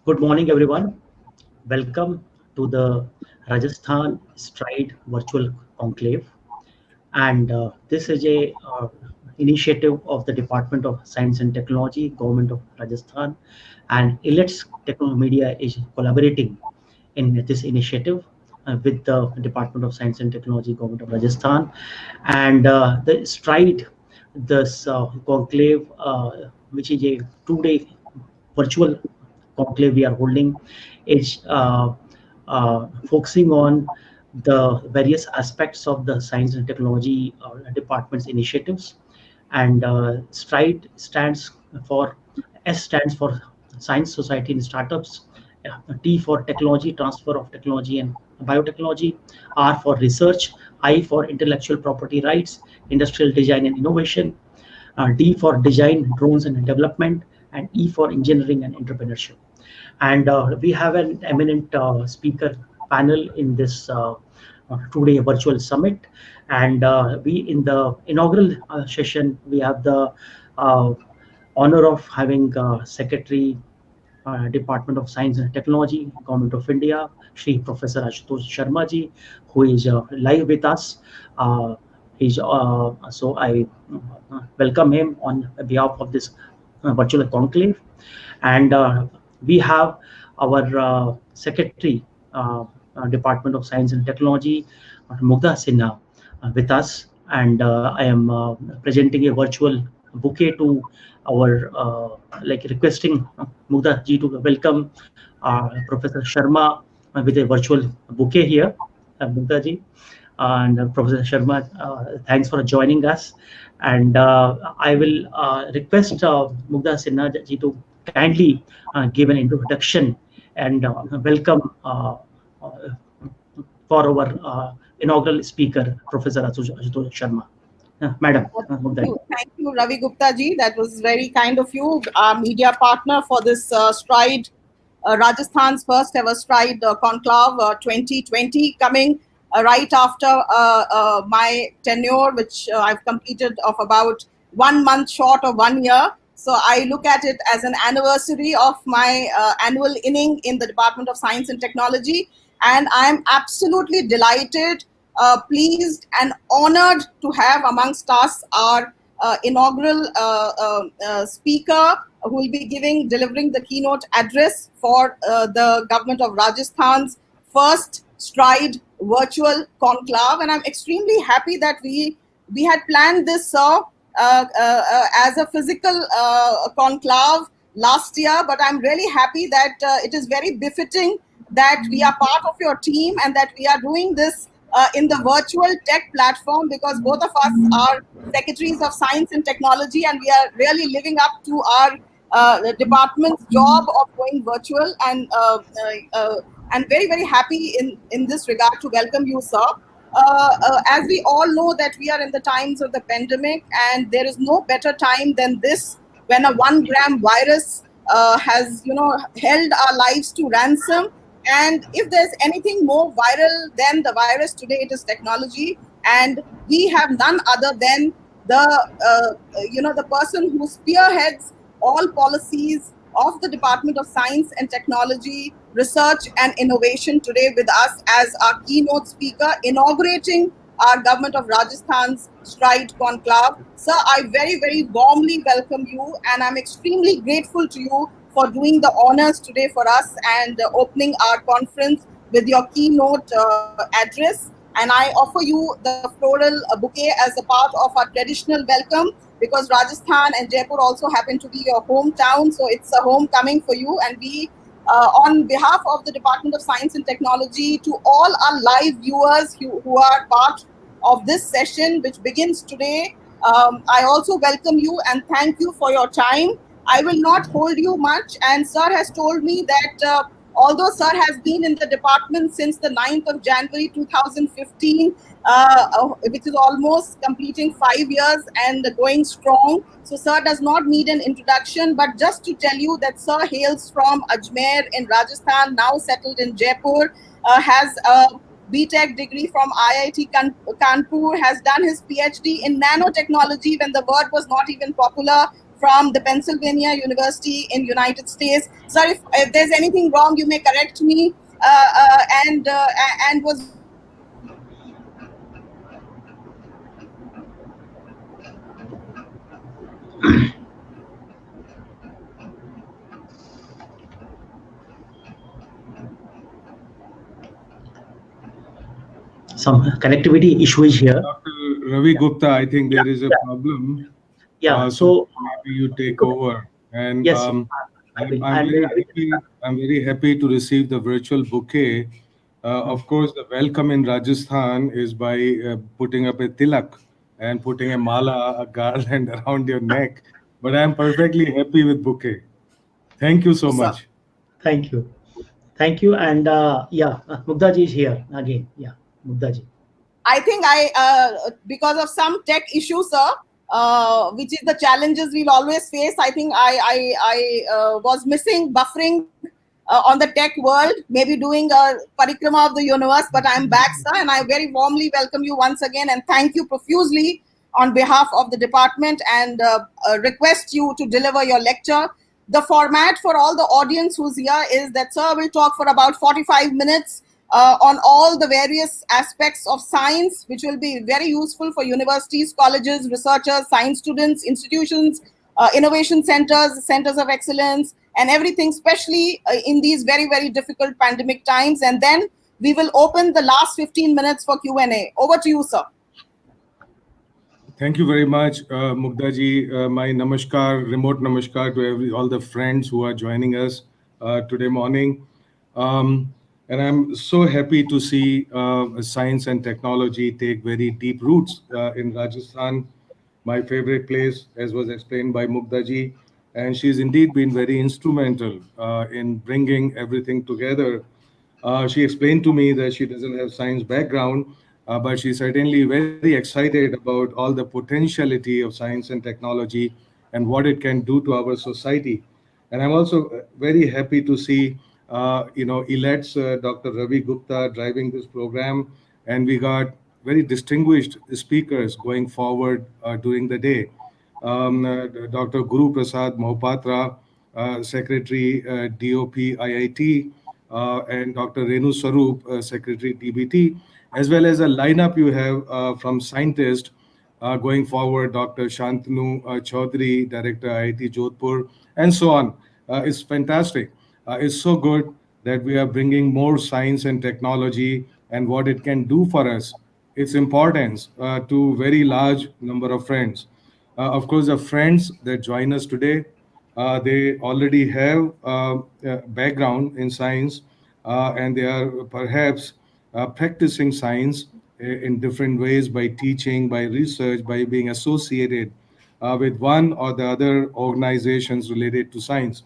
Good morning, everyone. Welcome to the Rajasthan Stride Virtual Conclave. And this is a initiative of the Department of Science and Technology, Government of Rajasthan, and Illets Techno Media is collaborating in this initiative with the Department of Science and Technology, Government of Rajasthan, and the Stride, this conclave, which is a two-day virtual conclave we are holding, is focusing on the various aspects of the science and technology department's initiatives. And STRIDE stands for S stands for Science, Society, and Startups. T for Technology, Transfer of Technology and Biotechnology. R for Research. I for Intellectual Property Rights, Industrial Design and Innovation. D for Design, Drones and Development, and E for Engineering and Entrepreneurship. And we have an eminent speaker panel in this two-day virtual summit. And we, in the inaugural session, we have the uh, honor of having Secretary, Department of Science and Technology, Government of India, Shri Professor Ashutosh Sharma ji, who is live with us. So I welcome him on behalf of this virtual conclave. And we have our Secretary, Department of Science and Technology, Mugdha Sinha, with us. And I am presenting a virtual bouquet to our, like requesting Mugdha ji to welcome Professor Sharma with a virtual bouquet here. Mugdha ji. And Professor Sharma, thanks for joining us. And I will request Mugdha Sinha ji to kindly give an introduction and welcome for our inaugural speaker, Professor Ashutosh Sharma. Madam, Mugdha. Thank you, Ravi Gupta ji. That was very kind of you, our media partner for this Stride, Rajasthan's first ever Stride Conclave 2020, coming right after my tenure, which I've completed of about 1 month short of 1 year. So I look at it as an anniversary of my annual inning in the Department of Science and Technology. And I'm absolutely delighted, pleased and honored to have amongst us our inaugural speaker who will be delivering the keynote address for the government of Rajasthan's first Stride virtual conclave. And I'm extremely happy that we had planned this as a physical conclave last year, but I'm really happy that it is very befitting that we are part of your team and that we are doing this in the virtual tech platform, because both of us are secretaries of science and technology and we are really living up to our department's job of going virtual, and very, very happy in this regard to welcome you, sir. As we all know that we are in the times of the pandemic, and there is no better time than this when a 1 gram virus has held our lives to ransom. And if there's anything more viral than the virus today, it is technology. And we have none other than the person who spearheads all policies of the Department of Science and Technology, Research and Innovation today with us as our keynote speaker, inaugurating our government of Rajasthan's Stride Conclave. Sir, I very, very warmly welcome you, and I'm extremely grateful to you for doing the honors today for us and opening our conference with your keynote address. And I offer you the floral bouquet as a part of our traditional welcome, because Rajasthan and Jaipur also happen to be your hometown. So it's a homecoming for you. And we, on behalf of the Department of Science and Technology, to all our live viewers who are part of this session, which begins today, I also welcome you and thank you for your time. I will not hold you much. And sir has told me that although sir has been in the department since the 9th of January 2015, which is almost completing 5 years and going strong. So sir does not need an introduction, but just to tell you that sir hails from Ajmer in Rajasthan, now settled in Jaipur, has a BTech degree from IIT Kanpur, has done his PhD in nanotechnology when the word was not even popular from the Pennsylvania University in United States. Sir, if there's anything wrong, you may correct me. And was very happy to see you here. Some connectivity issue is here. Dr. Ravi Yeah, Gupta, I think yeah, there is a yeah, problem. yeah. So So maybe you take good. over. And Yes, I will. I'm And very I will just happy. start. I'm very happy to receive the virtual bouquet. Hmm. Of course, the welcome in Rajasthan is by putting up a tilak and putting a mala, a garland around your neck. But I'm perfectly happy with bouquet. Thank you so Thank you, much. sir. Thank you. Thank you. And yeah, Mugdaji is here again. Yeah, Mugdaji. I think because of some tech issues, sir, which is the challenges we'll always face. I think I was missing buffering on the tech world, maybe doing a parikrama of the universe, but I'm back, sir, and I very warmly welcome you once again and thank you profusely on behalf of the department and request you to deliver your lecture. The format for all the audience who's here is that sir will talk for about 45 minutes on all the various aspects of science, which will be very useful for universities, colleges, researchers, science students, institutions, innovation centers, centers of excellence, and everything, especially in these very, very difficult pandemic times. And then we will open the last 15 minutes for Q&A. Over to you, sir. Thank you very much, Mukdaji. My namaskar, remote namaskar to all the friends who are joining us today morning. Um, and I'm so happy to see science and technology take very deep roots in Rajasthan, my favorite place, as was explained by Mukdaji. And she's indeed been very instrumental in bringing everything together. She explained to me that she doesn't have science background, but she's certainly very excited about all the potentiality of science and technology and what it can do to our society. And I'm also very happy to see, elects Dr. Ravi Gupta driving this program, and we got very distinguished speakers going forward during the day. Dr. Guru Prasad Mohapatra, Secretary DOP IIT, and Dr. Renu Swarup, Secretary DBT, as well as a lineup you have from scientists going forward, Dr. Shantanu Chaudhary, Director IIT Jodhpur, and so on. It's fantastic. It's so good that we are bringing more science and technology and what it can do for us, its importance to very large number of friends. Of course, the friends that join us today, they already have background in science, and they are perhaps practicing science in different ways by teaching, by research, by being associated with one or the other organizations related to science.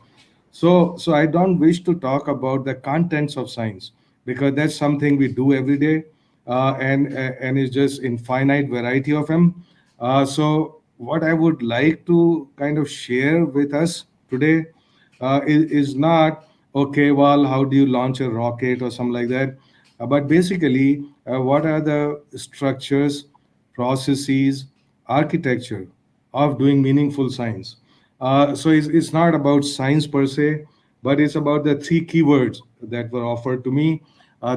So I don't wish to talk about the contents of science because that's something we do every day, and it's just infinite variety of them. So what I would like to kind of share with us today is not okay. Well, how do you launch a rocket or something like that? But basically, what are the structures, processes, architecture of doing meaningful science? So it's not about science per se, but it's about the three keywords that were offered to me.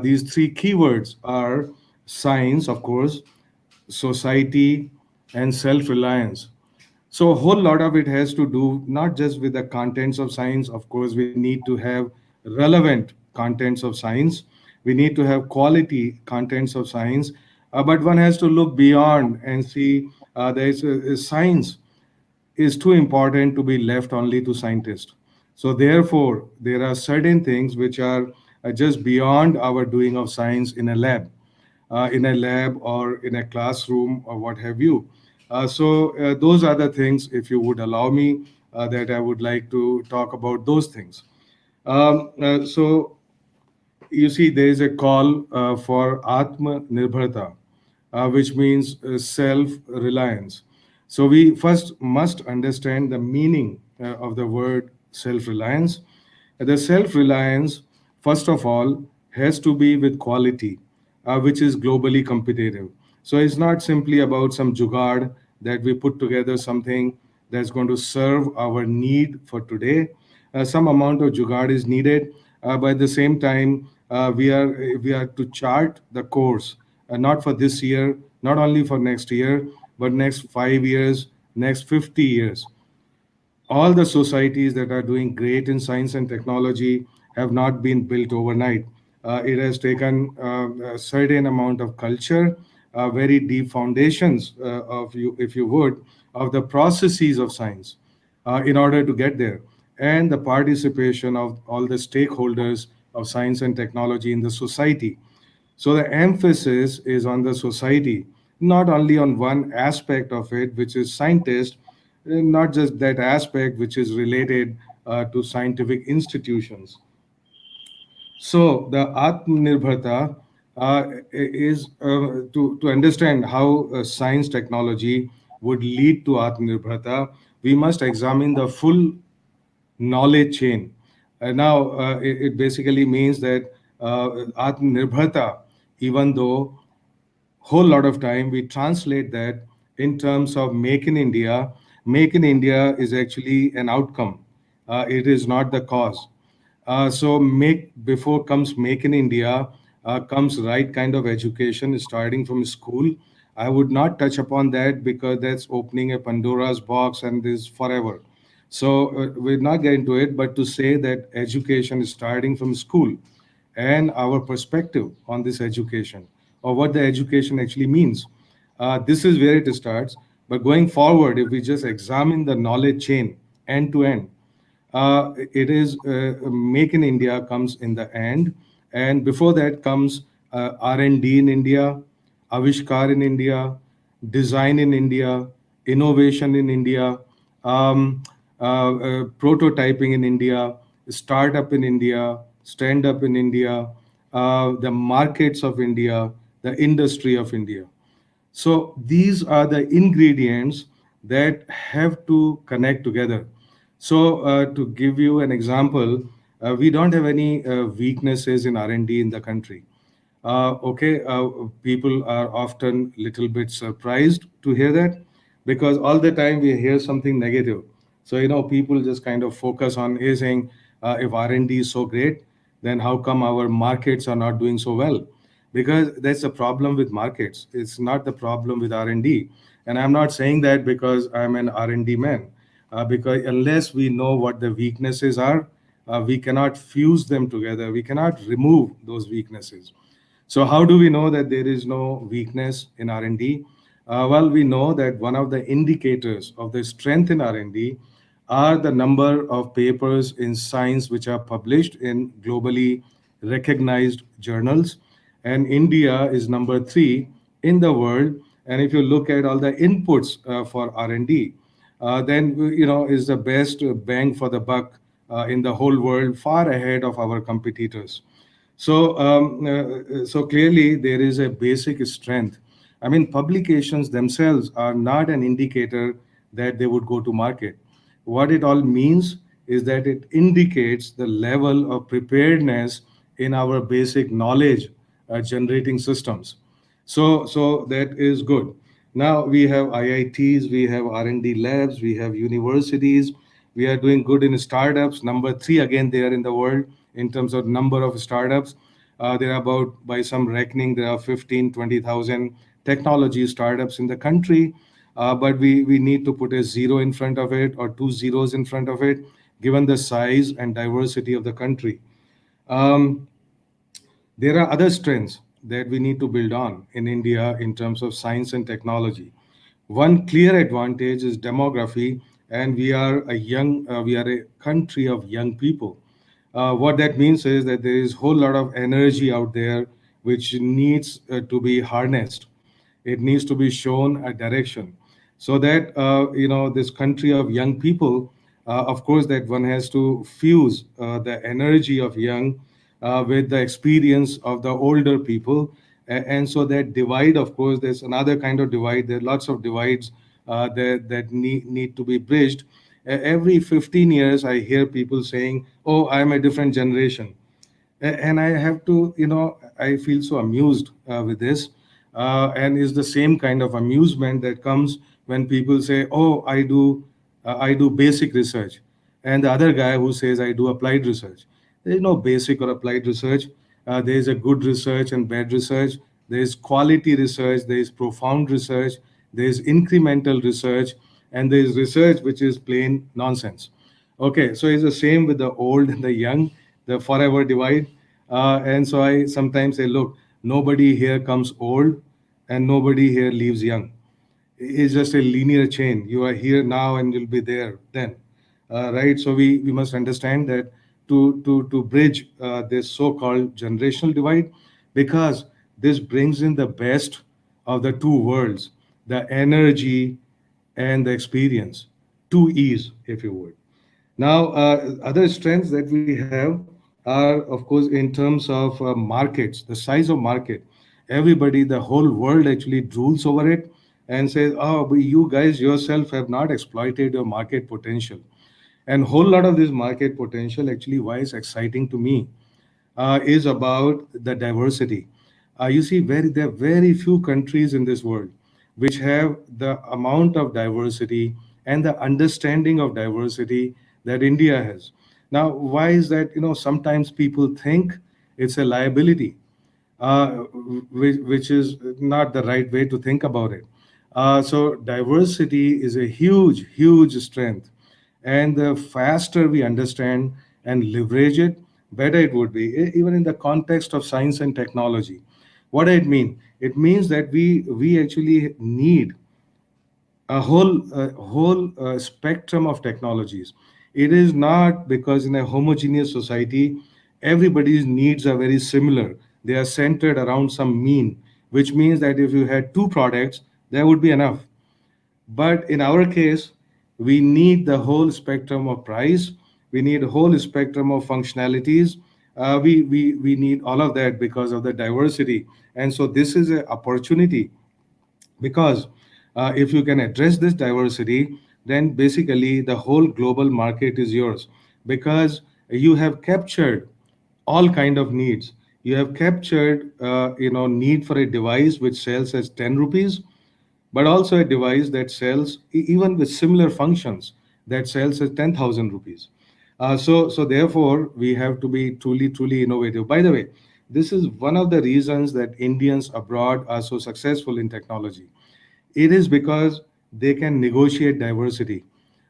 These three keywords are science, of course, society, and self reliance. So a whole lot of it has to do not just with the contents of science. Of course, we need to have relevant contents of science. We need to have quality contents of science. But one has to look beyond and see there is a science is too important to be left only to scientists. So therefore, there are certain things which are just beyond our doing of science in a lab or in a classroom or what have you. So those are the things, if you would allow me, that I would like to talk about those things. So you see, there is a call for Atma Nirbharta, which means self reliance. So we first must understand the meaning of the word self reliance. The self reliance, first of all, has to be with quality, which is globally competitive. So it's not simply about some jugaad that we put together something that's going to serve our need for today. Some amount of jugaad is needed, but at the same time, we are to chart the course, not for this year, not only for next year, but next 5 years, next 50 years. All the societies that are doing great in science and technology have not been built overnight. It has taken a certain amount of culture, very deep foundations of you, if you would, of the processes of science in order to get there, and the participation of all the stakeholders of science and technology in the society. So the emphasis is on the society, not only on one aspect of it, which is scientist, not just that aspect which is related to scientific institutions. So the Atmanirbharta is to understand how science technology would lead to Atmanirbharta, we must examine the full knowledge chain. It basically means that Atmanirbharta, even though whole lot of time we translate that in terms of make in India. Make in India is actually an outcome. It is not the cause. So make before comes make in India, comes right kind of education starting from school. I would not touch upon that because that's opening a Pandora's box and this forever. So we're not getting into it, but to say that education is starting from school and our perspective on this education or what the education actually means. This is where it starts. But going forward, if we just examine the knowledge chain end to end, it is Make in India comes in the end, and before that comes R&D in India, Avishkar in India, design in India, innovation in India, prototyping in India, startup in India, stand up in India, the markets of India, the industry of India. So these are the ingredients that have to connect together. So to give you an example, we don't have any weaknesses in R&D in the country. People are often little bit surprised to hear that because all the time we hear something negative. So people just kind of focus on saying if R&D is so great, then how come our markets are not doing so well? Because that's a problem with markets. It's not the problem with R&D. And I'm not saying that because I'm an R&D man. Because unless we know what the weaknesses are, we cannot fuse them together. We cannot remove those weaknesses. So how do we know that there is no weakness in R&D? Well, we know that one of the indicators of the strength in R&D are the number of papers in science which are published in globally recognized journals. And India is number 3 in the world. And if you look at all the inputs for R&D, then is the best bang for the buck in the whole world, far ahead of our competitors. So clearly there is a basic strength. I mean, publications themselves are not an indicator that they would go to market. What it all means is that it indicates the level of preparedness in our basic knowledge generating systems. So that is good. Now we have IITs, we have R&D labs, we have universities. We are doing good in startups. Number 3 again there in the world in terms of number of startups. There are about, by some reckoning, there are 15, 20,000 technology startups in the country. But we need to put a zero in front of it or 2 zeros in front of it, given the size and diversity of the country. Um, there are other strengths that we need to build on in India in terms of science and technology. One clear advantage is demography, and we are a country of young people. What that means is that there is a whole lot of energy out there which needs to be harnessed. It needs to be shown a direction, so that this country of young people, of course, that one has to fuse the energy of young with the experience of the older people. And so that divide, of course, there's another kind of divide. There are lots of divides that need to be bridged. Every 15 years, I hear people saying, "Oh, I'm a different generation." And I have to, I feel so amused with this. And it's the same kind of amusement that comes when people say, "Oh, I do I do basic research, and the other guy who says I do applied research. There is no basic or applied research. There is a good research and bad research. There is quality research. There is profound research. There is incremental research, and there is research which is plain nonsense. Okay, so it's the same with the old and the young, the forever divide. And so I sometimes say, look, nobody here comes old, and nobody here leaves young. It's just a linear chain. You are here now and you'll be there then, right? So we must understand that to bridge this so-called generational divide, because this brings in the best of the two worlds, the energy and the experience, two E's, if you would. Now, other strengths that we have are, of course, in terms of markets, the size of market. Everybody, the whole world actually drools over it and says, "Oh, but you guys yourself have not exploited your market potential." And whole lot of this market potential, actually, why is exciting to me, is about the diversity. You see, there are very few countries in this world which have the amount of diversity and the understanding of diversity that India has. Now, why is that? Sometimes people think it's a liability, uh, which is not the right way to think about it. So diversity is a huge, huge strength. And the faster we understand and leverage it, better it would be, even in the context of science and technology. What does it mean? It means that we actually need a whole spectrum of technologies. It is not because in a homogeneous society, everybody's needs are very similar. They are centered around some mean, which means that if you had two products, that would be enough. But in our case, we need the whole spectrum of price. We need a whole spectrum of functionalities. We need all of that because of the diversity. And so this is an opportunity, because if you can address this diversity, then basically the whole global market is yours, because you have captured all kind of needs. You have captured need for a device which sells as 10 rupees, but also a device that sells even with similar functions, that sells at 10,000 rupees. So therefore, we have to be truly, truly innovative. By the way, this is one of the reasons that Indians abroad are so successful in technology. It is because they can negotiate diversity,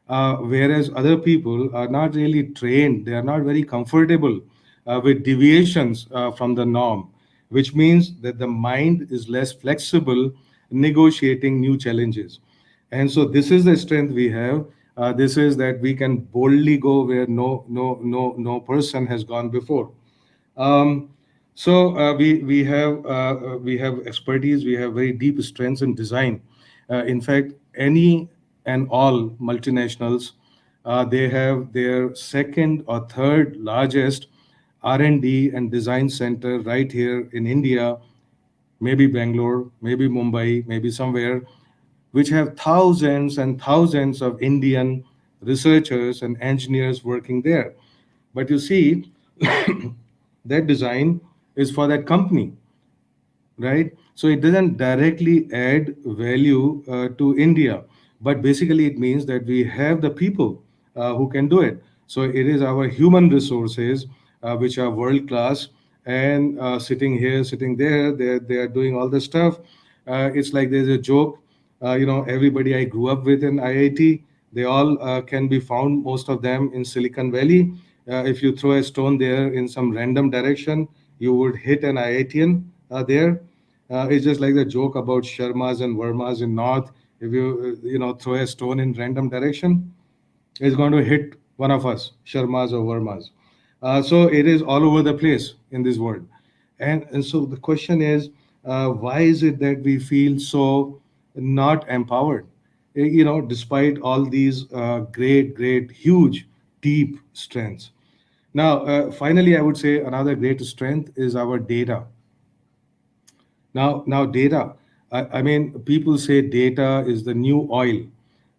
whereas other people are not really trained, they are not very comfortable with deviations from the norm, which means that the mind is less flexible negotiating new challenges. And so this is the strength we have. This is that we can boldly go where no person has gone before. um, so we have expertise. We have very deep strengths in design. In fact, any and all multinationals, they have their second or third largest R&D and design center right here in India, maybe Bangalore, maybe Mumbai, maybe somewhere, which have thousands and thousands of Indian researchers and engineers working there. But you see, that design is for that company, right? So it doesn't directly add value to India, but basically it means that we have the people who can do it. So it is our human resources which are world class, and sitting here, sitting there, they are doing all the stuff. It's like there's a joke. Everybody I grew up with in IIT, they all can be found, most of them in Silicon Valley. If you throw a stone there in some random direction, you would hit an IITian there. It's just like the joke about Sharmas and Vermas in North. If you throw a stone in random direction, it's going to hit one of us, Sharmas or Vermas. So it is all over the place in this world. And so the question is, why is it that we feel so not empowered? Despite all these great, huge, deep strengths. Now, finally, I would say another great strength is our data. Now data. I mean, people say data is the new oil,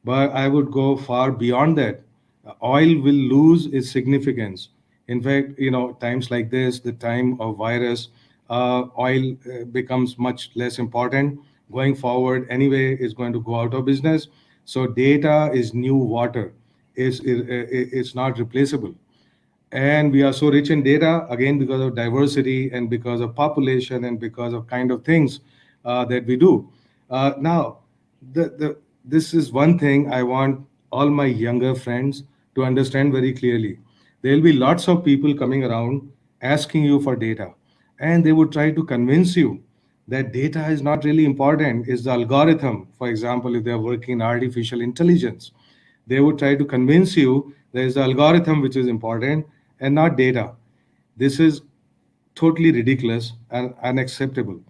but I would go far beyond that. Oil will lose its significance. In fact, times like this, the time of virus, oil becomes much less important. Going forward, anyway, is going to go out of business. So data is new water. It's not replaceable. And we are so rich in data again because of diversity and because of population and because of kind of things that we do. Now, this is one thing I want all my younger friends to understand very clearly. There will be lots of people coming around asking you for data, and they would try to convince you that data is not really important. It's the algorithm. For example, if they are working in artificial intelligence, they would try to convince you there is the algorithm which is important and not data. This is totally ridiculous and unacceptable.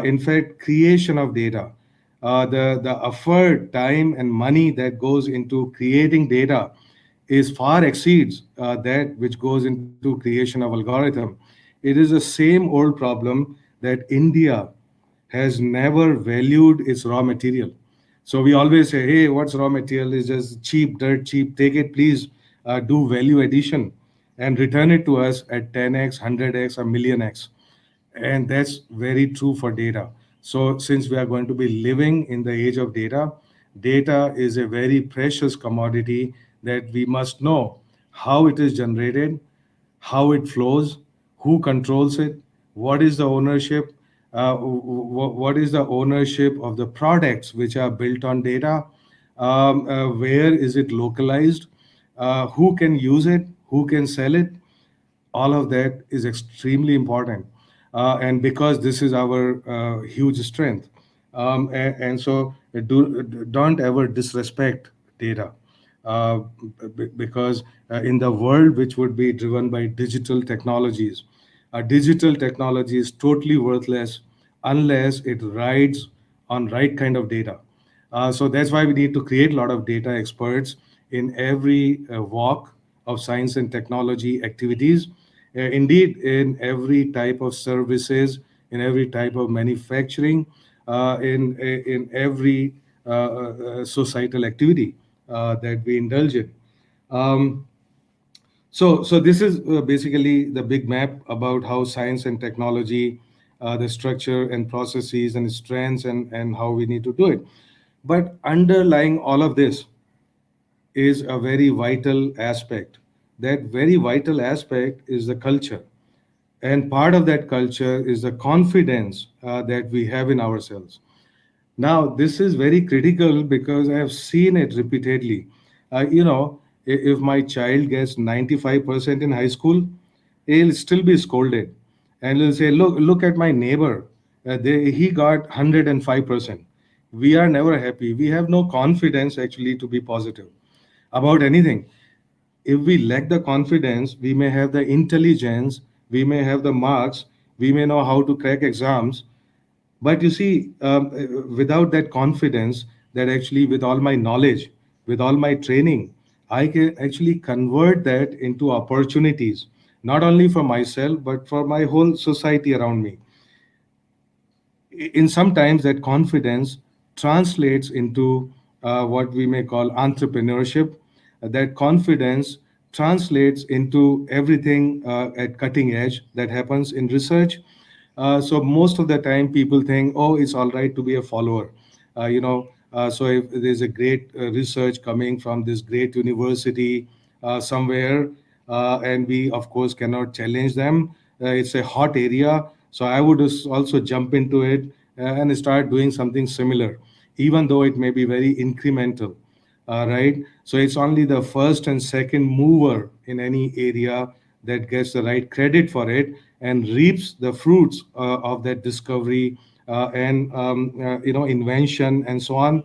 In fact, creation of data, the effort, time, and money that goes into creating data is far exceeds that which goes into creation of algorithm. It is the same old problem that India has never valued its raw material. So we always say, hey, what's raw material? Is just cheap, dirt cheap. Take it, please. Do value addition and return it to us at 10x, 100x, or million x. And that's very true for data. So since we are going to be living in the age of data, data is a very precious commodity that we must know how it is generated, how it flows, who controls it, what is the ownership, what is the ownership of the products which are built on data, where is it localized, who can use it, who can sell it. All of that is extremely important. And because this is our huge strength. And so don't ever disrespect data. Uh, because in the world which would be driven by digital technologies, digital technology is totally worthless unless it rides on right kind of data. So that's why we need to create a lot of data experts in every walk of science and technology activities. Indeed, in every type of services, in every type of manufacturing, in every societal activity that we indulge in. Um, so this is basically the big map about how science and technology, the structure and processes and strengths and how we need to do it. But underlying all of this is a very vital aspect. That very vital aspect is the culture. And part of that culture is the confidence that we have in ourselves. Now, this is very critical because I have seen it repeatedly. If my child gets 95% in high school, he'll still be scolded. And he'll say, look at my neighbor. He got 105%. We are never happy. We have no confidence actually to be positive about anything. If we lack the confidence, we may have the intelligence, we may have the marks, we may know how to crack exams, but you see, without that confidence, that actually with all my knowledge, with all my training, I can actually convert that into opportunities, not only for myself, but for my whole society around me. In sometimes that confidence translates into what we may call entrepreneurship. That confidence translates into everything at cutting edge that happens in research. So most of the time people think, oh, it's all right to be a follower. So if there's a great research coming from this great university somewhere, and we of course cannot challenge them. It's a hot area, so I would also jump into it and start doing something similar, even though it may be very incremental. Right? So it's only the first and second mover in any area that gets the right credit for it and reaps the fruits of that discovery and invention and so on.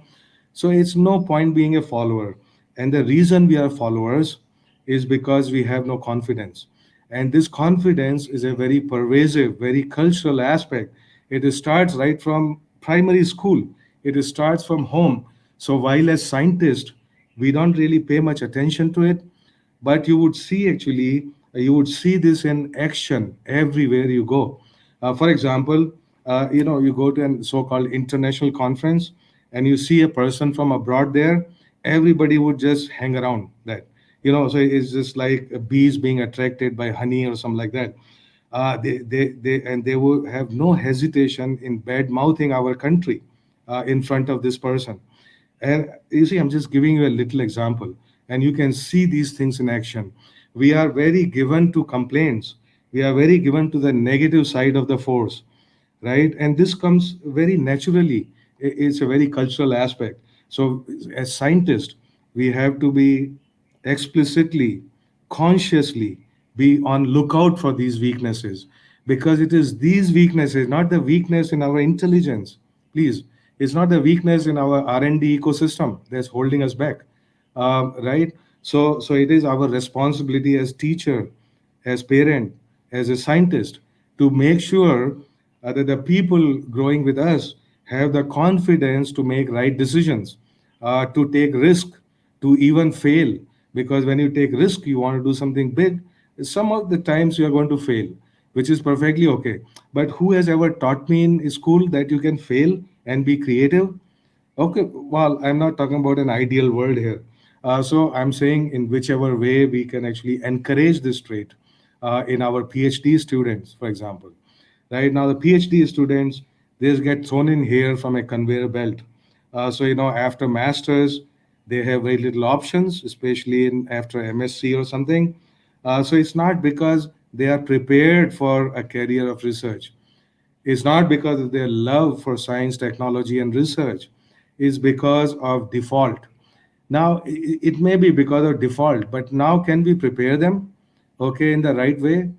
So it's no point being a follower. And the reason we are followers is because we have no confidence. And this confidence is a very pervasive, very cultural aspect. It starts right from primary school, it starts from home. So while as scientists, we don't really pay much attention to it, but you would see actually, you would see this in action everywhere you go. For example, you go to a so-called international conference and you see a person from abroad there, everybody would just hang around that. So it's just like bees being attracted by honey or something like that. They will have no hesitation in bad mouthing our country in front of this person. And you see, I'm just giving you a little example, and you can see these things in action. We are very given to complaints. We are very given to the negative side of the force, right? And this comes very naturally. It's a very cultural aspect. So, as scientists, we have to be explicitly, consciously be on lookout for these weaknesses, because it is these weaknesses, not the weakness in our intelligence. Please, it's not the weakness in our R&D ecosystem that's holding us back, right? So it is our responsibility as teacher, as parent, as a scientist, to make sure that the people growing with us have the confidence to make right decisions, to take risk, to even fail. Because when you take risk, you want to do something big. Some of the times you are going to fail, which is perfectly okay. But who has ever taught me in school that you can fail and be creative? Okay, well, I'm not talking about an ideal world here. So I'm saying in whichever way we can actually encourage this trait in our PhD students, for example. Right now, the PhD students, they just get thrown in here from a conveyor belt. So after masters, they have very little options, especially in after MSc or something. So it's not because they are prepared for a career of research. It's not because of their love for science, technology, and research. It's because of default. Now, it may be because of default, but now can we prepare them, okay, in the right way?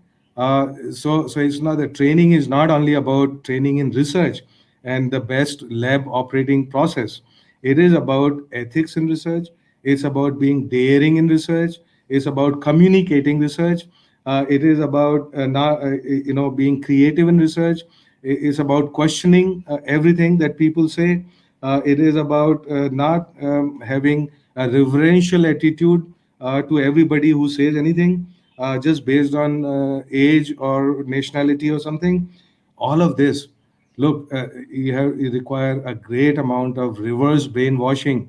So it's not the training is not only about training in research and the best lab operating process. It is about ethics in research. It's about being daring in research. It's about communicating research. It is about not, being creative in research. It's about questioning everything that people say. It is about not having a reverential attitude to everybody who says anything, just based on age or nationality or something. All of this, look, you require a great amount of reverse brainwashing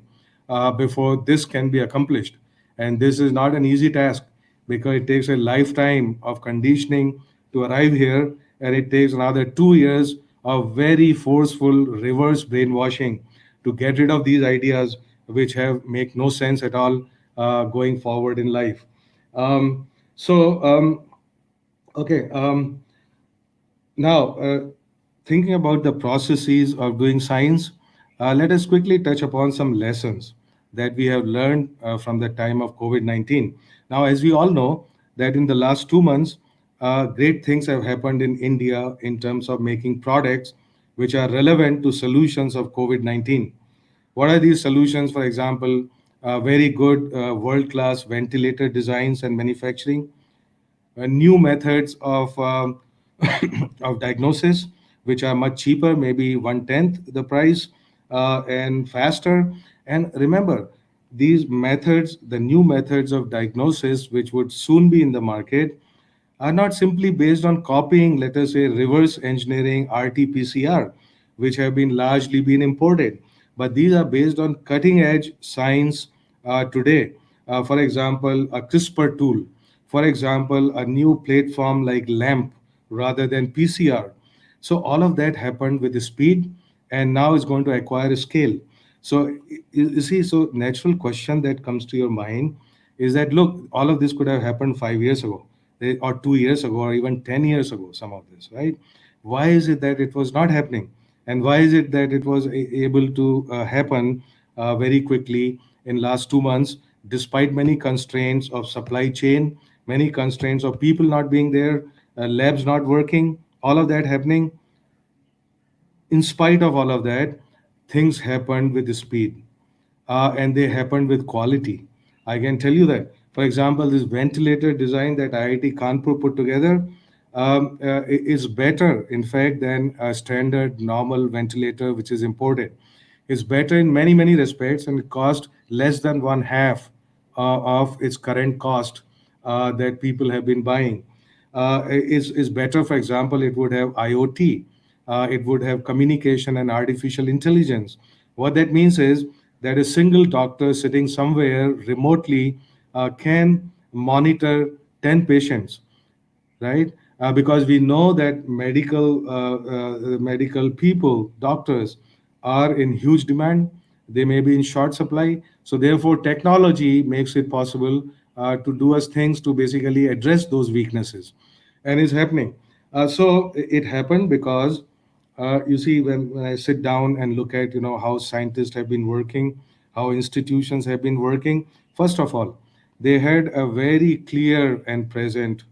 before this can be accomplished. And this is not an easy task, because it takes a lifetime of conditioning to arrive here, and it takes another 2 years of very forceful reverse brainwashing to get rid of these ideas which have make no sense at all going forward in life. So okay. Now, thinking about the processes of doing science, let us quickly touch upon some lessons that we have learned from the time of COVID-19. Now, as we all know, that in the last 2 months, great things have happened in India in terms of making products which are relevant to solutions of COVID-19. What are these solutions? For example, very good world-class ventilator designs and manufacturing, new methods of of diagnosis, which are much cheaper, maybe 1/10 the price, and faster. And remember, these methods, the new methods of diagnosis, which would soon be in the market, are not simply based on copying, let us say, reverse engineering RT-PCR, which have been largely been imported, but these are based on cutting edge science today. For example, a CRISPR tool, for example, a new platform like LAMP rather than PCR. So all of that happened with the speed, and now it's going to acquire a scale. So you see, so natural question that comes to your mind is that, look, all of this could have happened 5 years ago, or 2 years ago, or even 10 years ago, some of this, right? Why is it that it was not happening? And why is it that it was able to happen very quickly in last 2 months, despite many constraints of supply chain, many constraints of people not being there, labs not working, all of that happening? In spite of all of that, things happened with speed, and they happened with quality. I can tell you that. For example, this ventilator design that IIT Kanpur put together is better, in fact, than a standard normal ventilator which is imported. It's better in many, many respects, and it cost less than one half of its current cost that people have been buying. Is better, for example, it would have IoT, it would have communication and artificial intelligence. What that means is that a single doctor sitting somewhere remotely can monitor 10 patients, right? Because we know that medical people, doctors, are in huge demand. they may be in short supply. So therefore, technology makes it possible to do us things to basically address those weaknesses, and it's happening. So it happened because you see, when I sit down and look at how scientists have been working, how institutions have been working. First of all, they had a very clear and present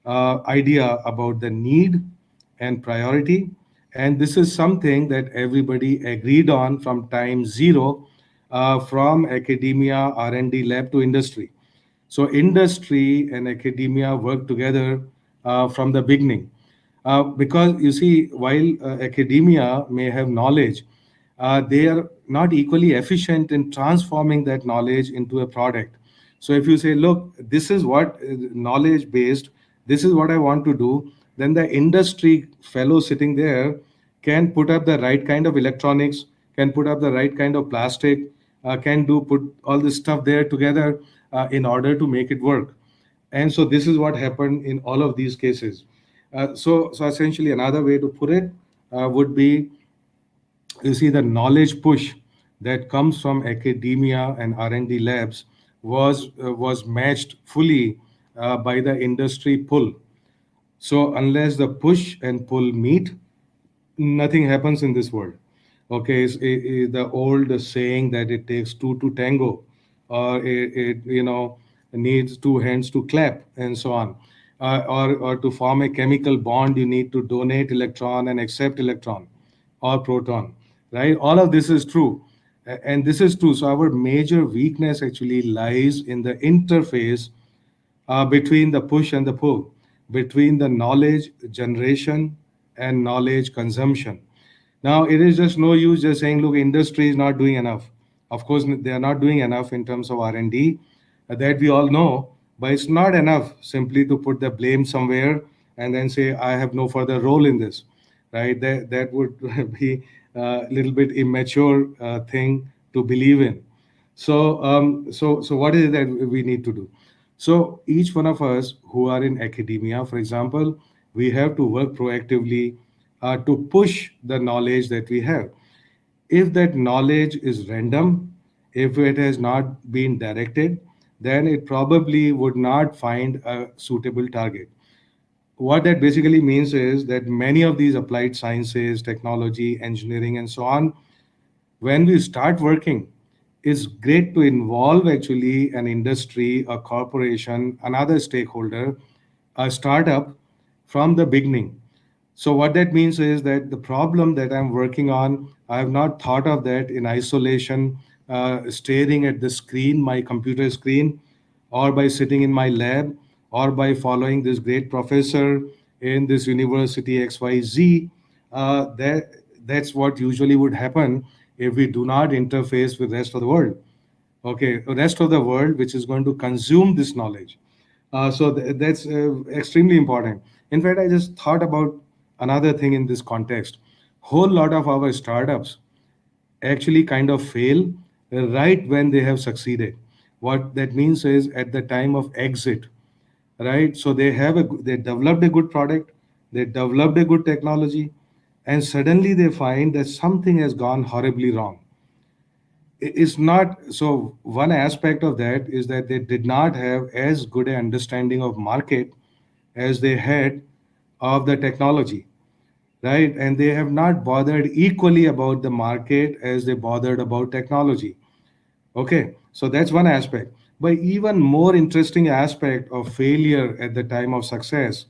idea about the need and priority. And this is something that everybody agreed on from time zero, from academia, R&D lab to industry. So industry and academia work together from the beginning. Because you see, while academia may have knowledge, they are not equally efficient in transforming that knowledge into a product. So if you say, look, this is what knowledge based, this is what I want to do, then the industry fellow sitting there can put up the right kind of electronics, can put up the right kind of plastic, can do put all this stuff there together in order to make it work. And so this is what happened in all of these cases. So essentially, another way to put it would be, you see, the knowledge push that comes from academia and R&D labs was matched fully by the industry pull. So unless the push and pull meet, nothing happens in this world. Okay, the old saying that it takes two to tango, or it needs two hands to clap, and so on. Or to form a chemical bond, you need to donate electron and accept electron or proton, right? All of this is true. And this is true. So our major weakness actually lies in the interface between the push and the pull, between the knowledge generation and knowledge consumption. Now, it is just no use just saying, look, industry is not doing enough. Of course, they are not doing enough in terms of R&D, that we all know, but it's not enough simply to put the blame somewhere and then say, I have no further role in this, right? That would be a little bit immature thing to believe in. So what is it that we need to do? So each one of us who are in academia, for example, we have to work proactively to push the knowledge that we have. If that knowledge is random, if it has not been directed, then it probably would not find a suitable target. What that basically means is that many of these applied sciences, technology, engineering, and so on, when we start working, it's great to involve actually an industry, a corporation, another stakeholder, a startup from the beginning. So what that means is that the problem that I'm working on, I have not thought of that in isolation, staring at the screen, my computer screen, or by sitting in my lab, or by following this great professor in this university XYZ. That's what usually would happen if we do not interface with the rest of the world. Okay, the rest of the world, which is going to consume this knowledge. That's extremely important. In fact, I just thought about another thing in this context. Whole lot of our startups actually kind of fail right when they have succeeded. What that means is at the time of exit, right? So they developed a good product, they developed a good technology, and suddenly they find that something has gone horribly wrong. It's not so. One aspect of that is that they did not have as good an understanding of market as they had of the technology, right? And they have not bothered equally about the market as they bothered about technology. Okay, so that's one aspect. But even more interesting aspect of failure at the time of success,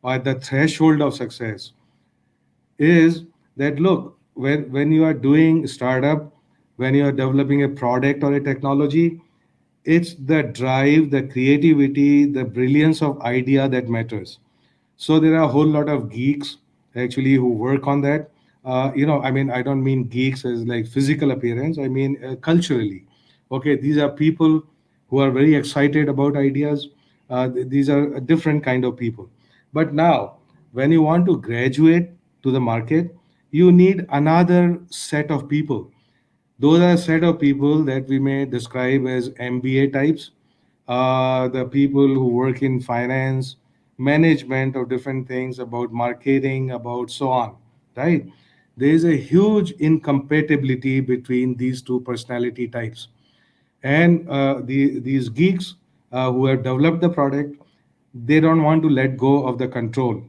or at the threshold of success, is that, look, when you are doing startup, when you are developing a product or a technology, it's the drive, the creativity, the brilliance of idea that matters. So there are a whole lot of geeks actually who work on that. I mean, I don't mean geeks as like physical appearance. I mean culturally. Okay, these are people who are very excited about ideas. These are a different kind of people. But now, when you want to graduate to the market, you need another set of people. Those are a set of people that we may describe as MBA types, the people who work in finance, management of different things, about marketing, about so on, right? there is a huge incompatibility between these two personality types. And these geeks who have developed the product, they don't want to let go of the control,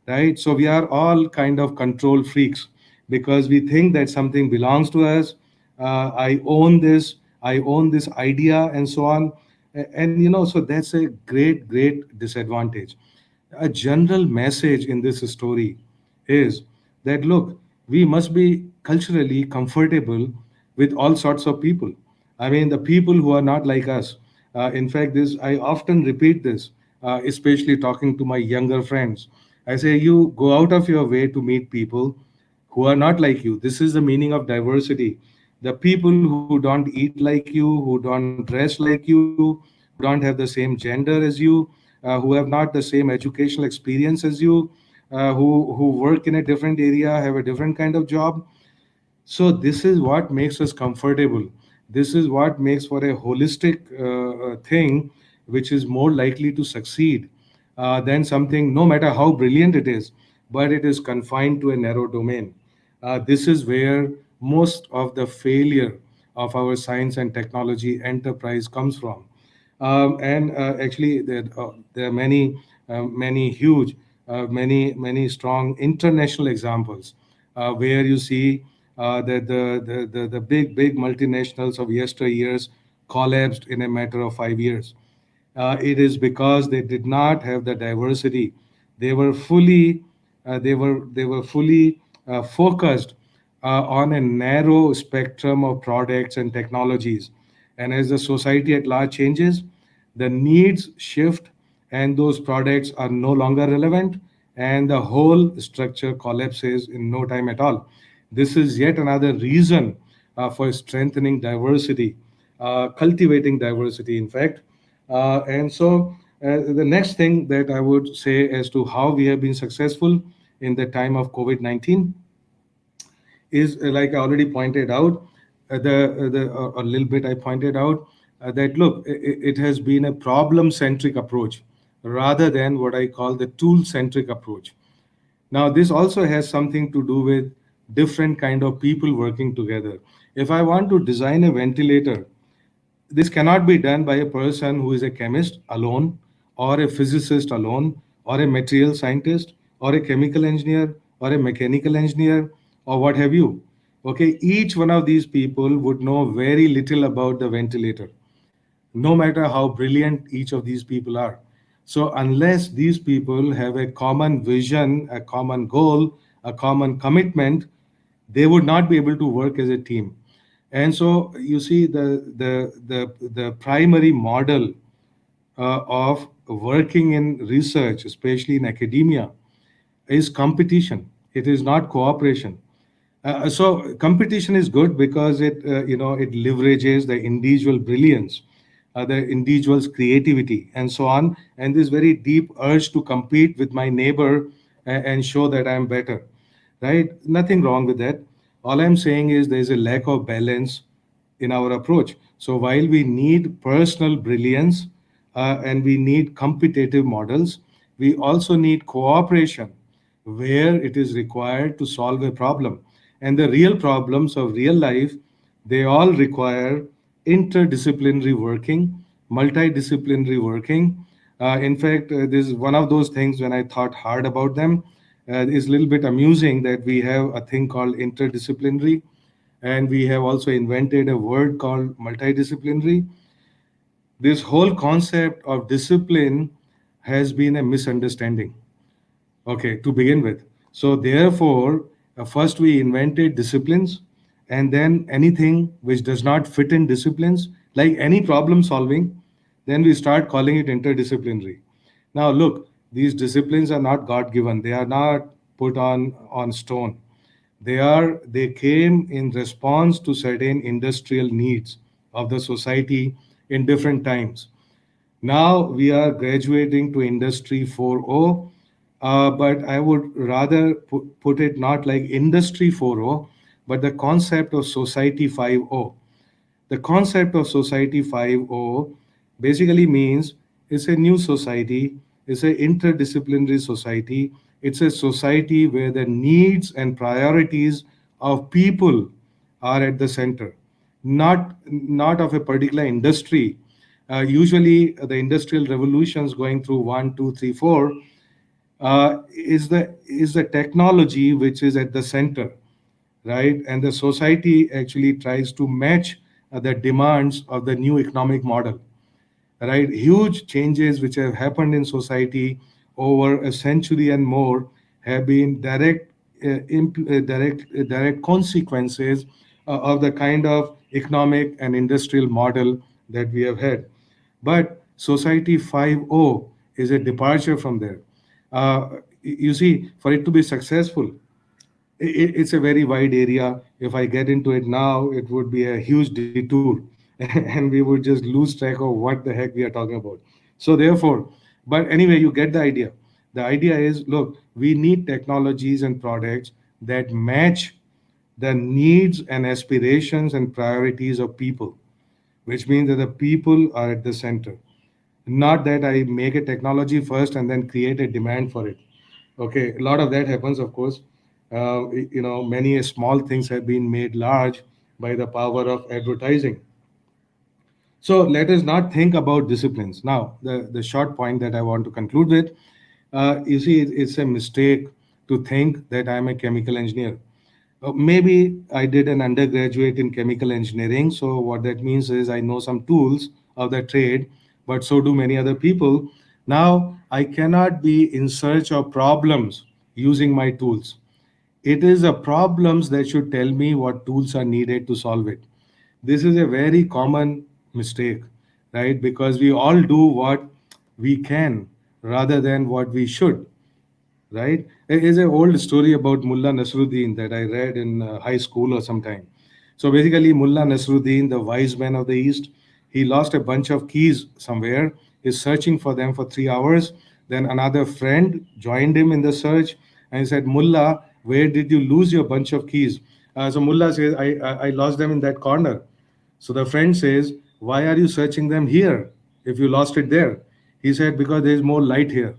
right? So we are all kind of control freaks because we think that something belongs to us. I own this, I own this idea, and so on. And so that's a great disadvantage. A general message in this story is that look, we must be culturally comfortable with all sorts of people. I mean, the people who are not like us. In fact, this I often repeat this, especially talking to my younger friends. I say, you go out of your way to meet people who are not like you. This is the meaning of diversity. The people who don't eat like you, who don't dress like you, who don't have the same gender as you, who have not the same educational experience as you, who work in a different area, have a different kind of job. So this is what makes us comfortable. This is what makes for a holistic thing, which is more likely to succeed than something, no matter how brilliant it is, but it is confined to a narrow domain. This is where most of the failure of our science and technology enterprise comes from. And actually, there are many huge, many strong international examples where you see that the big multinationals of yesteryears collapsed in a matter of 5 years. It is because they did not have the diversity. They were fully focused on a narrow spectrum of products and technologies. And as the society at large changes, the needs shift, and those products are no longer relevant, and the whole structure collapses in no time at all. This is yet another reason for strengthening diversity, cultivating diversity, in fact. The next thing that I would say as to how we have been successful in the time of COVID 19 is like I already pointed out, a little bit I pointed out that look, it has been a problem centric approach rather than what I call the tool centric approach. Now, this also has something to do with different kind of people working together. If I want to design a ventilator, this cannot be done by a person who is a chemist alone, or a physicist alone, or a material scientist, or a chemical engineer, or a mechanical engineer, or what have you. Okay, each one of these people would know very little about the ventilator, no matter how brilliant each of these people are. So, unless these people have a common vision, a common goal, a common commitment, they would not be able to work as a team. And so, you see, the primary model of working in research, especially in academia, is competition. It is not cooperation. So competition is good because it leverages the individual brilliance, the individual's creativity, and so on, and this very deep urge to compete with my neighbor and show that I'm better, right? Nothing wrong with that. All I'm saying is there's a lack of balance in our approach. So while we need personal brilliance and we need competitive models, we also need cooperation where it is required to solve a problem. And the real problems of real life, they all require interdisciplinary working, multidisciplinary working. In fact, this is one of those things when I thought hard about them. It's a little bit amusing that we have a thing called interdisciplinary, and we have also invented a word called multidisciplinary. This whole concept of discipline has been a misunderstanding, okay, to begin with. So therefore, first we invented disciplines, and then anything which does not fit in disciplines, like any problem solving, then we start calling it interdisciplinary. Now look, these disciplines are not God given, they are not put on stone. They came in response to certain industrial needs of the society in different times. Now we are graduating to Industry 4.0, but I would rather put it not like Industry 4.0, but the concept of Society 5.0. The concept of Society 5.0 basically means it's a new society, it's an interdisciplinary society, It's a society where the needs and priorities of people are at the center, not of a particular industry. Usually, the industrial revolutions going through one, two, three, four is the technology which is at the center, right? And the society actually tries to match the demands of the new economic model, right? Huge changes which have happened in society over a century and more have been direct consequences of the kind of economic and industrial model that we have had. But Society 5.0 is a departure from there. You see, for it to be successful, it's a very wide area. If I get into it now, it would be a huge detour, and we would just lose track of what the heck we are talking about. So, therefore, but anyway, you get the idea. The idea is, look, we need technologies and products that match the needs and aspirations and priorities of people, which means that the people are at the center. Not that I make a technology first and then create a demand for it. Okay, a lot of that happens, of course. Many small things have been made large by the power of advertising. So let us not think about disciplines. Now, the short point that I want to conclude with, you see, it's a mistake to think that I'm a chemical engineer. Maybe I did an undergraduate in chemical engineering. So what that means is I know some tools of the trade, but so do many other people. Now I cannot be in search of problems using my tools. It is the problems that should tell me what tools are needed to solve it. This is a very common mistake, right? Because we all do what we can rather than what we should, right? It is an old story about Mullah Nasruddin that I read in high school or sometime. So basically, Mullah Nasruddin, the wise man of the East, he lost a bunch of keys somewhere, is searching for them for 3 hours. Then another friend joined him in the search and he said, Mullah, where did you lose your bunch of keys? So Mullah says, I lost them in that corner. So the friend says, why are you searching them here if you lost it there? He said, because there is more light here.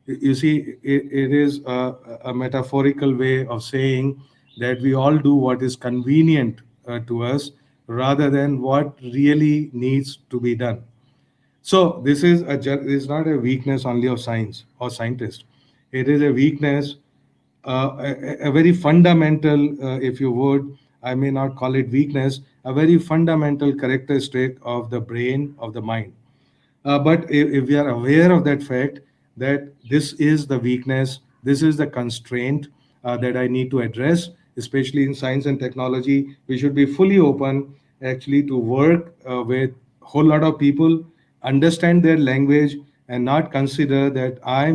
You see, it is a metaphorical way of saying that we all do what is convenient to us rather than what really needs to be done. So this is not a weakness only of science or scientists. It is a weakness, a very fundamental, if you would, I may not call it weakness, a very fundamental characteristic of the brain, of the mind. But if we are aware of that fact, that this is the weakness, this is the constraint that I need to address, especially in science and technology, we should be fully open actually to work with a whole lot of people, understand their language, and not consider that I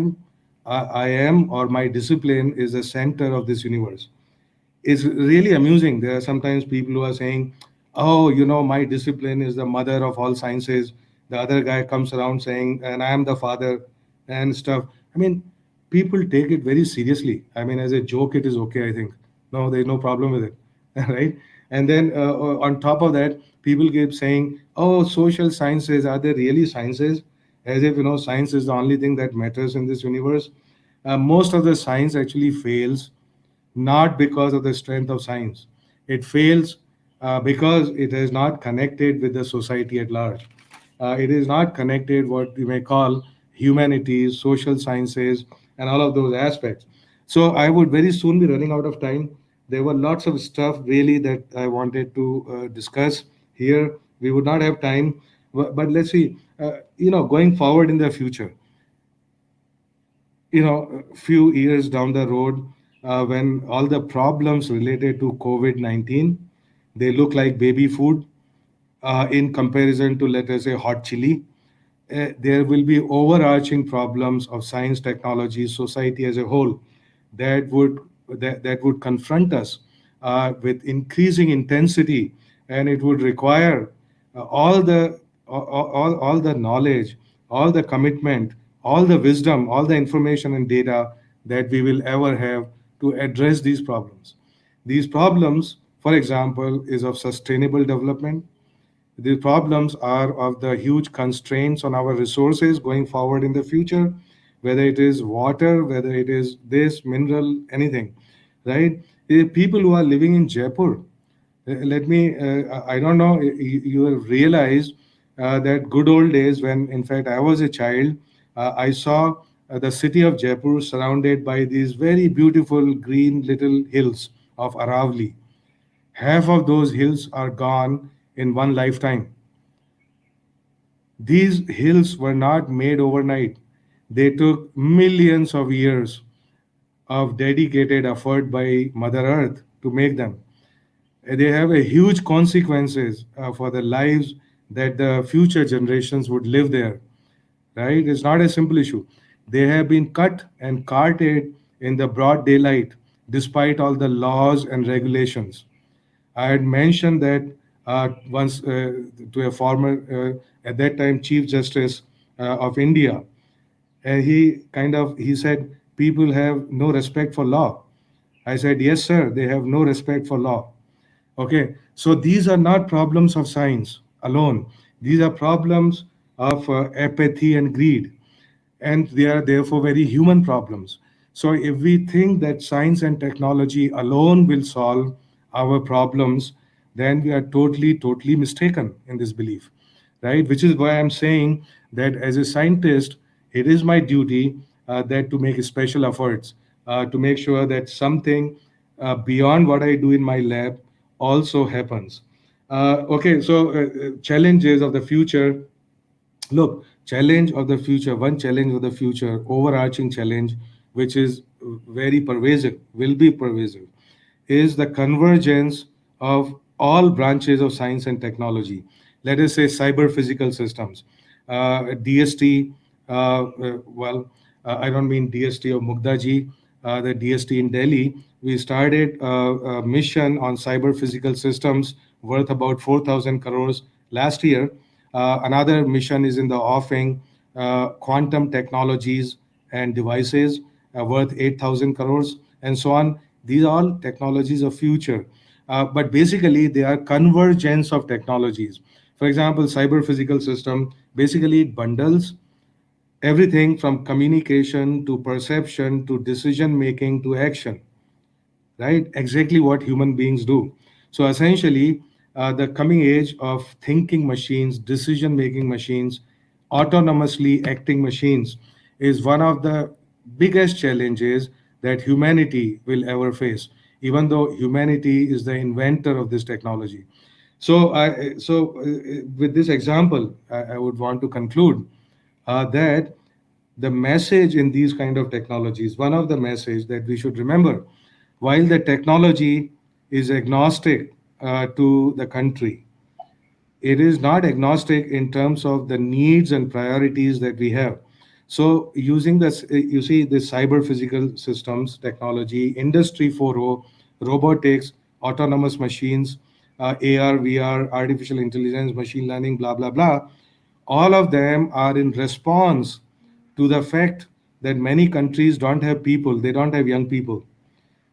am, or my discipline is the center of this universe. It's really amusing. There are sometimes people who are saying, oh, my discipline is the mother of all sciences. The other guy comes around saying, and I am the father and stuff. I mean, people take it very seriously. I mean, as a joke, it is okay, I think. No, there's no problem with it. Right? And then on top of that, people keep saying, oh, social sciences, are they really sciences? As if, science is the only thing that matters in this universe. Most of the science actually fails not because of the strength of science. It fails because it is not connected with the society at large. It is not connected what we may call humanities, social sciences, and all of those aspects. So I would very soon be running out of time. There were lots of stuff really that I wanted to discuss here. We would not have time, but let's see. Going forward in the future, a few years down the road, when all the problems related to COVID-19, they look like baby food in comparison to, let us say, hot chili. There will be overarching problems of science, technology, society as a whole that would confront us with increasing intensity, and it would require all the knowledge, all the commitment, all the wisdom, all the information and data that we will ever have to address these problems. These problems, for example, is of sustainable development. The problems are of the huge constraints on our resources going forward in the future, whether it is water, whether it is this mineral, anything, right? People who are living in Jaipur, let me, I don't know, you have realized that good old days when, in fact, I was a child, I saw the city of Jaipur surrounded by these very beautiful green little hills of Aravali. Half of those hills are gone in one lifetime. These hills were not made overnight. They took millions of years of dedicated effort by Mother Earth to make them. They have a huge consequences for the lives that the future generations would live there, right? It's not a simple issue. They have been cut and carted in the broad daylight despite all the laws and regulations. I had mentioned that once to a former, at that time, Chief Justice of India, and he said people have no respect for law. I said, yes, sir, they have no respect for law. Okay, so these are not problems of science alone. These are problems of apathy and greed, and they are therefore very human problems. So, if we think that science and technology alone will solve our problems, then we are totally, totally mistaken in this belief, right? Which is why I'm saying that as a scientist, it is my duty that to make special efforts to make sure that something beyond what I do in my lab also happens. Okay, so challenges of the future. Look, challenge of the future, one challenge of the future, overarching challenge, which is very pervasive, will be pervasive, is the convergence of all branches of science and technology. Let us say cyber physical systems, DST. I don't mean DST of Mugdaji, the DST in Delhi. We started a mission on cyber physical systems worth about 4,000 crores last year. Another mission is in the offing, quantum technologies and devices worth 8,000 crores, and so on. These are all technologies of future. But basically, they are convergence of technologies. For example, cyber physical system basically it bundles everything from communication to perception to decision making to action, right? Exactly what human beings do. So essentially, the coming age of thinking machines, decision making machines, autonomously acting machines is one of the biggest challenges that humanity will ever face, even though humanity is the inventor of this technology. With this example, I would want to conclude that the message in these kind of technologies, one of the message that we should remember, while the technology is agnostic to the country, it is not agnostic in terms of the needs and priorities that we have. So using this, you see the cyber physical systems technology, industry 4.0, robotics, autonomous machines, AR, VR, artificial intelligence, machine learning, blah, blah, blah, all of them are in response to the fact that many countries don't have people, they don't have young people.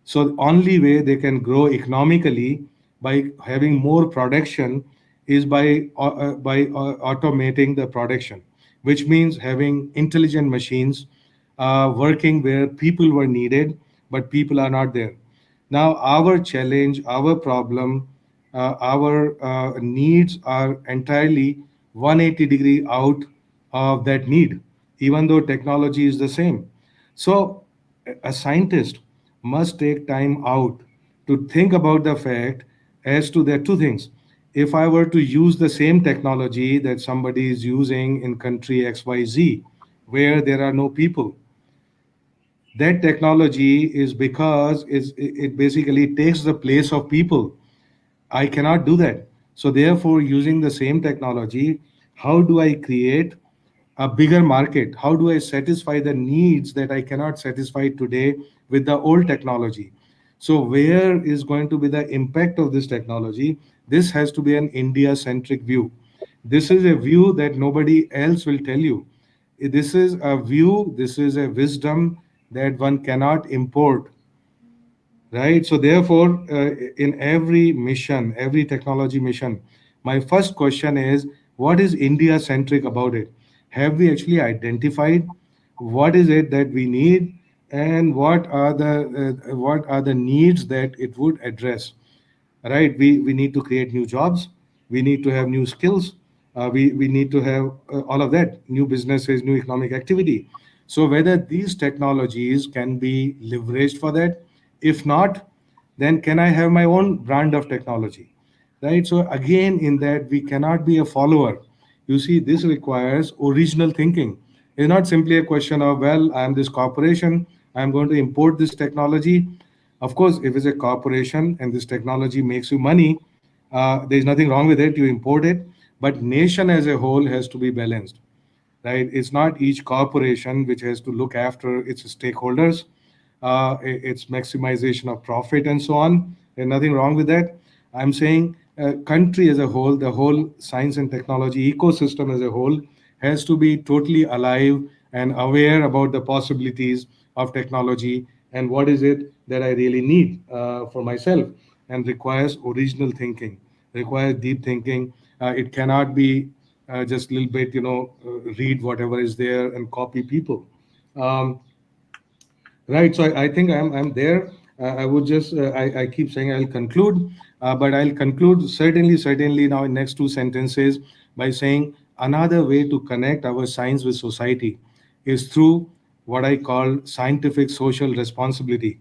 So the only way they can grow economically by having more production is by automating the production, which means having intelligent machines working where people were needed, but people are not there. Now our challenge, our problem, our needs are entirely 180-degree out of that need, even though technology is the same. So a scientist must take time out to think about the fact as to there are two things. If I were to use the same technology that somebody is using in country XYZ, where there are no people, that technology is because it basically takes the place of people. I cannot do that. So therefore, using the same technology, how do I create a bigger market? How do I satisfy the needs that I cannot satisfy today with the old technology? So where is going to be the impact of this technology? This has to be an India-centric view. This is a view that nobody else will tell you. This is a view, this is a wisdom that one cannot import, right? So therefore, in every mission, every technology mission, my first question is, what is India centric about it? Have we actually identified what is it that we need, and what are the needs that it would address. Right, we need to create new jobs, we need to have new skills, we need to have all of that, new businesses, new economic activity. So whether these technologies can be leveraged for that, if not, then can I have my own brand of technology, right? So again, in that, we cannot be a follower. You see, this requires original thinking. It's not simply a question of, well, I'm this corporation, I'm going to import this technology. Of course, if it's a corporation and this technology makes you money, there's nothing wrong with it, you import it. But nation as a whole has to be balanced, right? It's not each corporation which has to look after its stakeholders, its maximization of profit and so on. There's nothing wrong with that. I'm saying country as a whole, the whole science and technology ecosystem as a whole has to be totally alive and aware about the possibilities of technology and what is it that I really need for myself, and requires original thinking, requires deep thinking. It cannot be just a little bit, read whatever is there and copy people. Um, Right. So I think I'm there. I would just I keep saying I'll conclude, but I'll conclude certainly now in next two sentences by saying another way to connect our science with society is through what I call scientific social responsibility.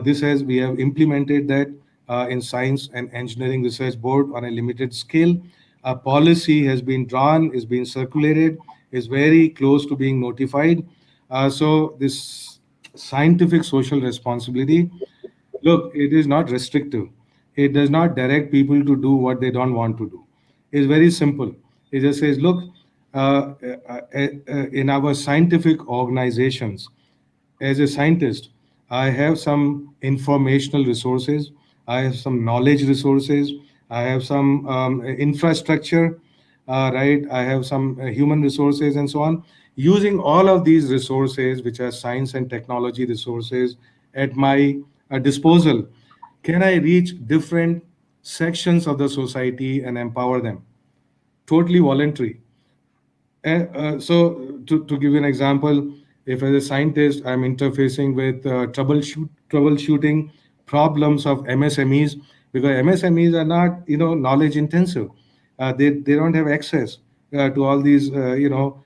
This has we have implemented that in Science and Engineering Research Board on a limited scale. A policy has been drawn, is being circulated, is very close to being notified. So this scientific social responsibility, look, it is not restrictive. It does not direct people to do what they don't want to do. It's very simple. It just says, look, in our scientific organizations, as a scientist, I have some informational resources, I have some knowledge resources, I have some infrastructure, right? I have some human resources and so on. Using all of these resources, which are science and technology resources, at my disposal, can I reach different sections of the society and empower them? Totally voluntary. To give you an example, if as a scientist I'm interfacing with troubleshooting problems of MSMEs, because MSMEs are not knowledge intensive, they don't have access to all these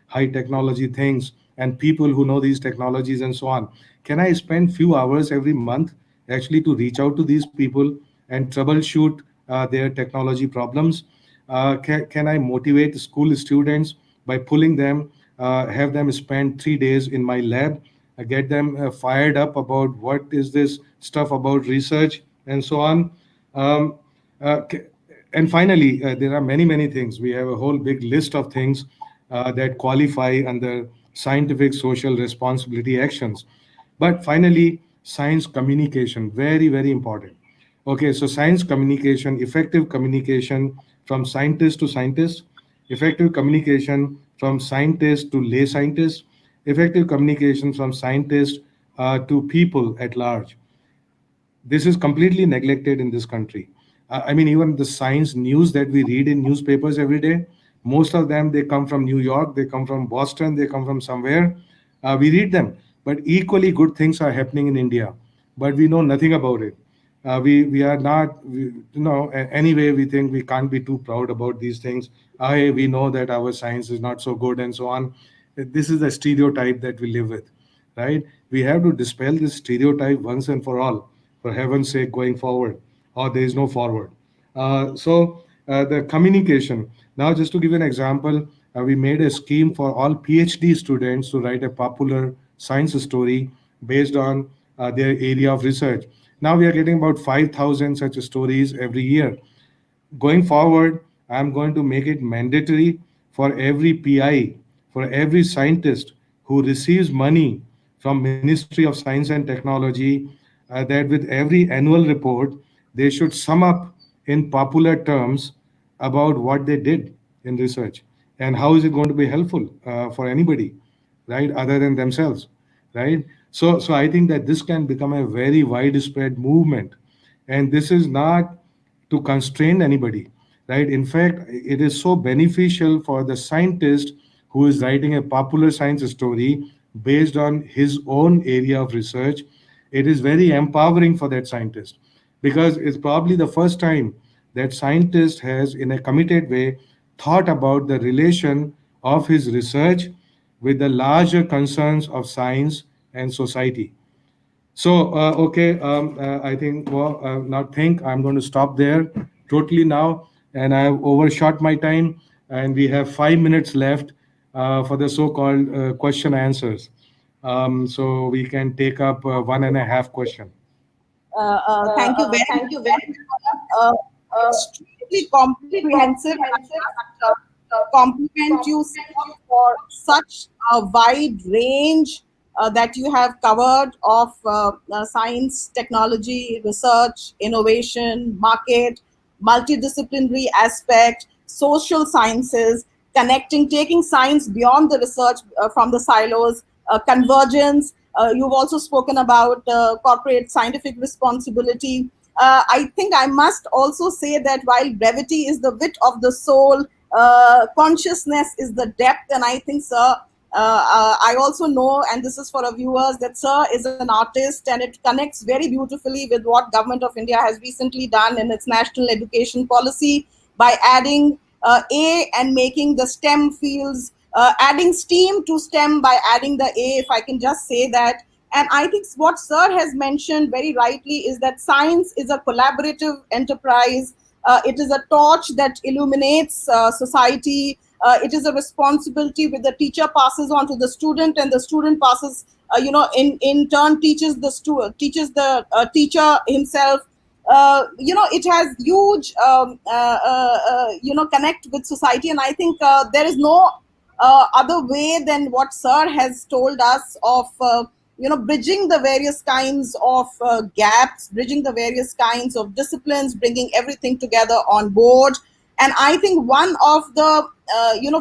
high technology things and people who know these technologies and so on. Can I spend few hours every month actually to reach out to these people and troubleshoot their technology problems? Can I motivate school students by pulling them, have them spend 3 days in my lab, get them fired up about what is this stuff about research and so on. Um, uh, ca- and finally, there are many things. We have a whole big list of things that qualify under scientific social responsibility actions. But finally, science communication, very important. Okay, so science communication, effective communication from scientist to scientist, effective communication from scientist to lay scientist, effective communication from scientist to people at large. This is completely neglected in this country. I mean, even the science news that we read in newspapers every day, most of them they come from New York, they come from Boston, they come from somewhere. We read them, but equally good things are happening in India, but we know nothing about it. We are not, anyway, we think we can't be too proud about these things. We know that our science is not so good and so on. This is the stereotype that we live with, right? We have to dispel this stereotype once and for heaven's sake, going forward, or there is no forward. The communication. Now, just to give you an example, we made a scheme for all PhD students to write a popular science story based on their area of research. Now we are getting about 5,000 such stories every year. Going forward, I'm going to make it mandatory for every PI, for every scientist who receives money from Ministry of Science and Technology, that with every annual report, they should sum up in popular terms about what they did in research and how is it going to be helpful for anybody, right, other than themselves, right? So I think that this can become a very widespread movement, and this is not to constrain anybody, right? In fact, it is so beneficial for the scientist who is writing a popular science story based on his own area of research, it is very empowering for that scientist, because it's probably the first time that scientist has, in a committed way, thought about the relation of his research with the larger concerns of science and society. So, okay, I think, well, now think I'm going to stop there totally now, and I have overshot my time, and we have 5 minutes left for the so-called question answers. So we can take up one and a half question. Thank you very Thank you very much. Extremely comprehensive. I must compliment you, sir, for such a wide range that you have covered of science, technology, research, innovation, market, multidisciplinary aspect, social sciences, connecting, taking science beyond the research from the silos, convergence. You've also spoken about corporate scientific responsibility. I think I must also say that while brevity is the wit of the soul, consciousness is the depth. And I think, sir, I also know, and this is for our viewers, that sir is an artist, and it connects very beautifully with what Government of India has recently done in its national education policy by adding A and making the STEM fields, adding STEAM to STEM by adding the A, if I can just say that. And I think what sir has mentioned very rightly is that science is a collaborative enterprise. It is a torch that illuminates society. It is a responsibility which the teacher passes on to the student, and the student passes, in turn teaches the teaches the teacher himself. It has huge, connect with society, and I think there is no other way than what sir has told us of bridging the various kinds of gaps, bridging the various kinds of disciplines, bringing everything together on board. And I think one of the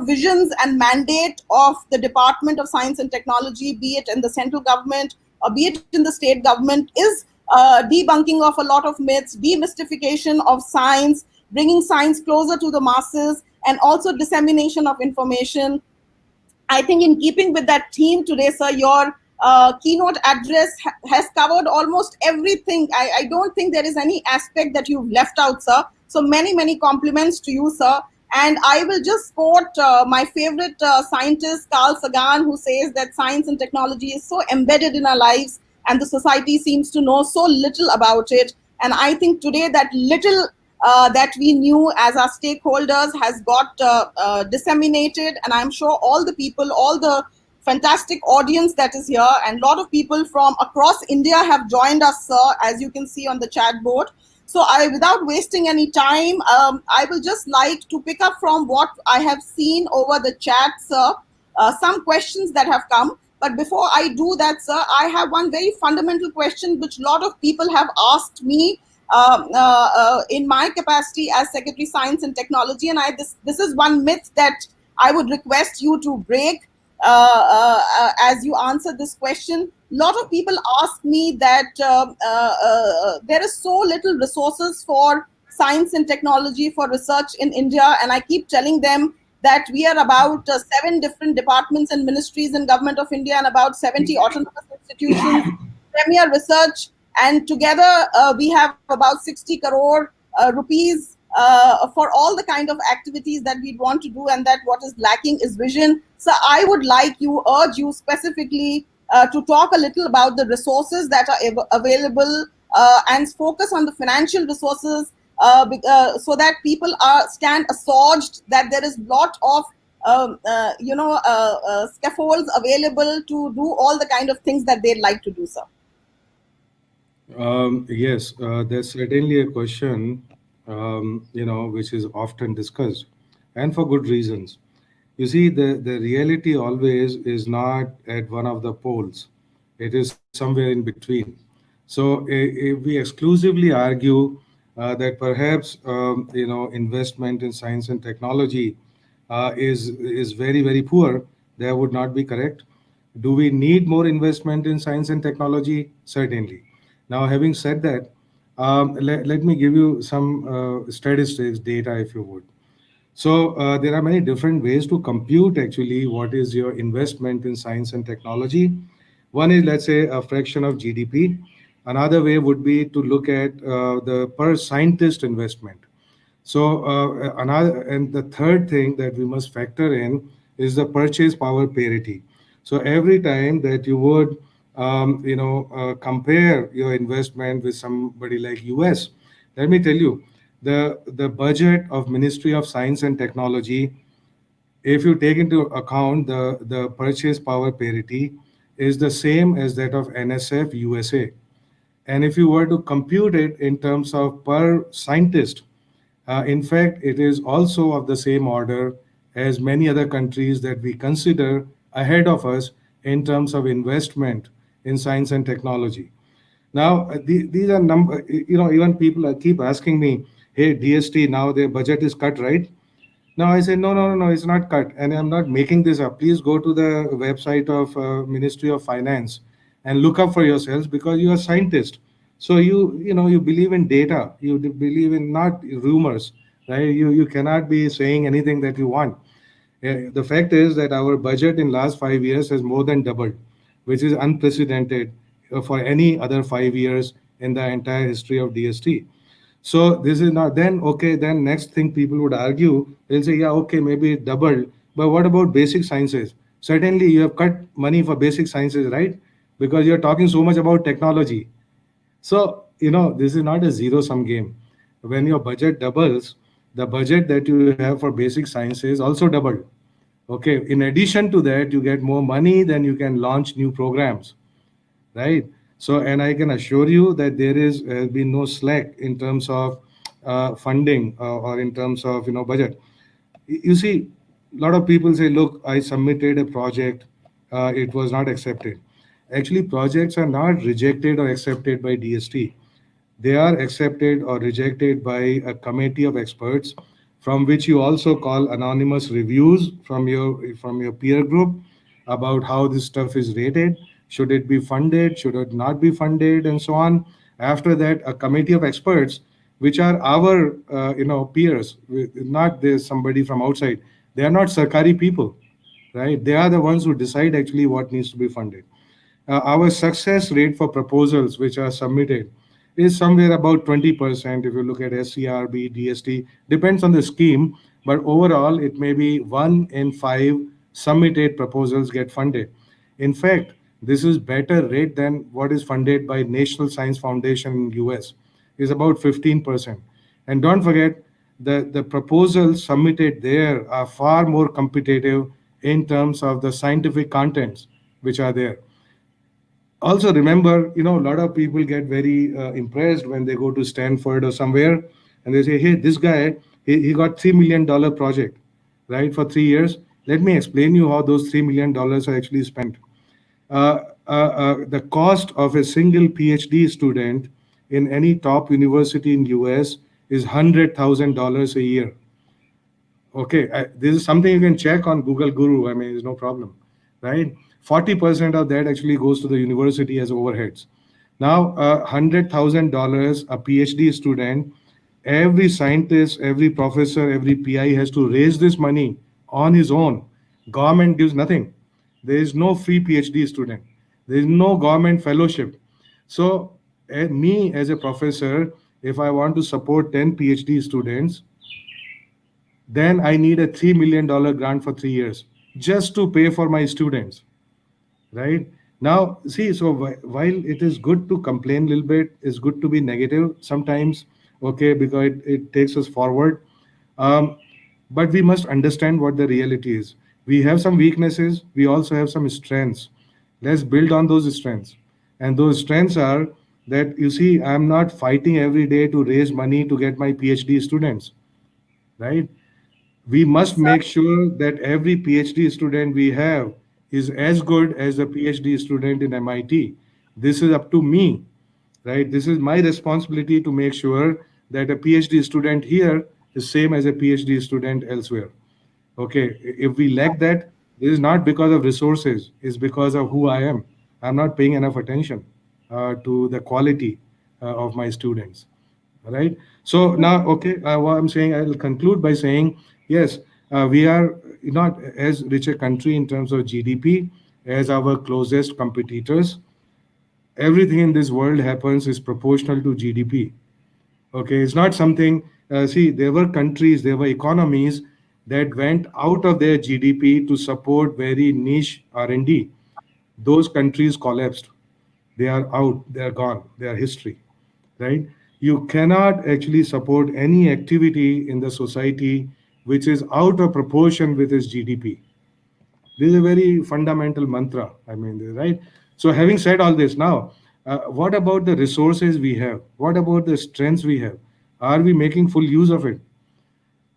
visions and mandate of the Department of Science and Technology, be it in the central government or be it in the state government, is debunking of a lot of myths, demystification of science, bringing science closer to the masses, and also dissemination of information. I think in keeping with that theme today, sir, your keynote address has covered almost everything. I don't think there is any aspect that you've left out, sir. So many, many compliments to you, sir. And I will just quote my favorite scientist, Carl Sagan, who says that science and technology is so embedded in our lives, and the society seems to know so little about it. And I think today that little that we knew as our stakeholders has got disseminated, and I'm sure all the people, all the fantastic audience that is here, and a lot of people from across India have joined us, sir, as you can see on the chat board. So without wasting any time, I will just like to pick up from what I have seen over the chat, sir, some questions that have come. But before I do that, sir, I have one very fundamental question which a lot of people have asked me in my capacity as Secretary Science and Technology. And this is one myth that I would request you to break as you answer this question. A lot of people ask me that there is so little resources for science and technology for research in India, and I keep telling them that we are about 7 different departments and ministries in Government of India and about 70 autonomous institutions, premier research, and together we have about 60 crore rupees for all the kind of activities that we want to do, and that what is lacking is vision. So I would urge you specifically to talk a little about the resources that are available and focus on the financial resources so that people stand assuaged that there is lot of scaffolds available to do all the kind of things that they'd like to do, sir. Yes, there's certainly a question, which is often discussed, and for good reasons. You see, the reality always is not at one of the poles. It is somewhere in between. So if we exclusively argue that perhaps, investment in science and technology is very, very poor, that would not be correct. Do we need more investment in science and technology? Certainly. Now, having said that, let me give you some statistics data, if you would. So there are many different ways to compute actually what is your investment in science and technology. One is, let's say, a fraction of GDP. Another way would be to look at the per scientist investment. So another, and the third thing that we must factor in is the purchase power parity. So every time that you would, compare your investment with somebody like US, let me tell you, the budget of Ministry of Science and Technology, if you take into account the purchase power parity, is the same as that of NSF USA. And if you were to compute it in terms of per scientist, in fact, it is also of the same order as many other countries that we consider ahead of us in terms of investment in science and technology. Now, these are number. Even people keep asking me, "Hey, DST, now their budget is cut, right?" Now I say, no, no, no, no, it's not cut, and I'm not making this up. Please go to the website of Ministry of Finance and look up for yourselves, because you are scientists. So you believe in data. You believe in not rumors, right? You cannot be saying anything that you want. The fact is that our budget in last 5 years has more than doubled, which is unprecedented for any other 5 years in the entire history of DST. So this is not, then okay, then next thing people would argue, they'll say, yeah, okay, maybe it doubled, but what about basic sciences? Certainly you have cut money for basic sciences, right? Because you're talking so much about technology. So, this is not a zero sum game. When your budget doubles, the budget that you have for basic sciences also doubled. Okay. In addition to that, you get more money, then you can launch new programs, right? So, and I can assure you that there is has been no slack in terms of funding, or in terms of budget. You see, a lot of people say, look, I submitted a project, it was not accepted. Actually, projects are not rejected or accepted by DST. They are accepted or rejected by a committee of experts, from which you also call anonymous reviews from your peer group about how this stuff is rated. Should it be funded? Should it not be funded? And so on. After that, a committee of experts, which are our peers, not there's somebody from outside. They are not Sarkari people, right? They are the ones who decide actually what needs to be funded. Our success rate for proposals which are submitted is somewhere about 20%. If you look at SCRB, DST, depends on the scheme, but overall it may be 1 in 5 submitted proposals get funded. In fact, this is better rate than what is funded by National Science Foundation in US, is about 15%. And don't forget, the proposals submitted there are far more competitive in terms of the scientific contents which are there. Also remember, a lot of people get very impressed when they go to Stanford or somewhere, and they say, hey, this guy, he got $3 million project, right, for 3 years. Let me explain you how those $3 million are actually spent. The cost of a single PhD student in any top university in US is $100,000 a year. Okay, this is something you can check on Google Guru. I mean, there's no problem, right? 40% of that actually goes to the university as overheads. Now, $100,000 a PhD student, every scientist, every professor, every PI has to raise this money on his own. Government gives nothing. There is no free PhD student. There is no government fellowship. So, me as a professor, if I want to support 10 PhD students, then I need a $3 million grant for 3 years just to pay for my students, right? Now, see, so while it is good to complain a little bit, it's good to be negative sometimes, okay, because it takes us forward. Um, but we must understand what the reality is. We have some weaknesses, we also have some strengths. Let's build on those strengths. And those strengths are that, you see, I'm not fighting every day to raise money to get my PhD students, right? We must Sir, make sure that every PhD student we have is as good as a PhD student in MIT. This is up to me, right? This is my responsibility to make sure that a PhD student here is same as a PhD student elsewhere. Okay, if we lack that, this is not because of resources, it's because of who I am. I'm not paying enough attention to the quality of my students. right? So now, okay, what I'm saying, I'll conclude by saying, yes, we are not as rich a country in terms of GDP as our closest competitors. Everything in this world happens is proportional to GDP. Okay, it's not something. See, there were countries, there were economies that went out of their GDP to support very niche R&D. Those countries collapsed. They are out, they are gone, they are history, right? You cannot actually support any activity in the society which is out of proportion with its GDP. This is a very fundamental mantra. I mean, right? So, having said all this, now, what about the resources we have? What about the strengths we have? Are we making full use of it?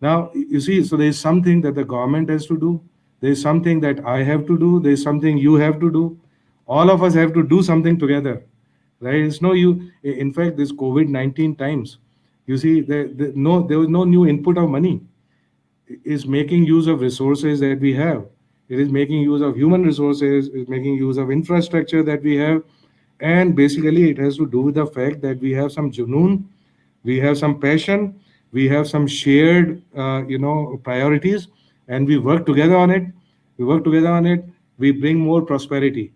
Now, you see, so there is something that the government has to do. There is something that I have to do. There is something you have to do. All of us have to do something together, right? It's no you. In fact, this COVID-19 times, you see, there was no new input of money. Is making use of resources that we have. It is making use of human resources, is making use of infrastructure that we have. And basically, it has to do with the fact that we have some junoon, we have some passion, we have some shared, priorities, and we work together on it. We work together on it. We bring more prosperity.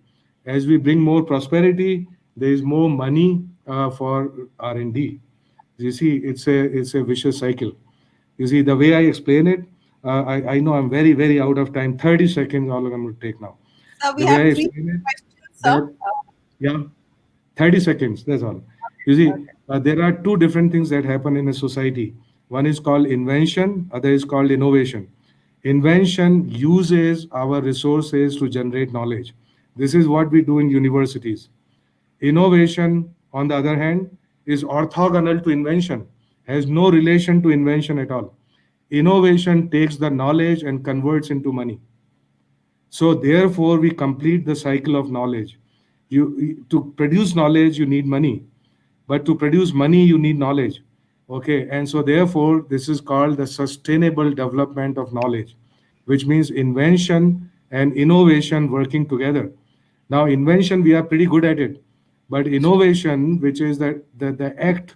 As we bring more prosperity, there is more money for R&D. You see, it's a vicious cycle. You see, the way I explain it, I know I'm very, very out of time. 30 seconds, all I'm going to take now. So we The way I have three explain it, questions, sir. that, yeah, 30 seconds, that's all. You see, there are two different things that happen in a society. One is called invention, other is called innovation. Invention uses our resources to generate knowledge. This is what we do in universities. Innovation, on the other hand, is orthogonal to invention, has no relation to invention at all. Innovation takes the knowledge and converts into money. So therefore, we complete the cycle of knowledge. To produce knowledge, you need money, but to produce money, you need knowledge. Okay, and so therefore, this is called the sustainable development of knowledge, which means invention and innovation working together. Now, invention, we are pretty good at it, but innovation, which is the act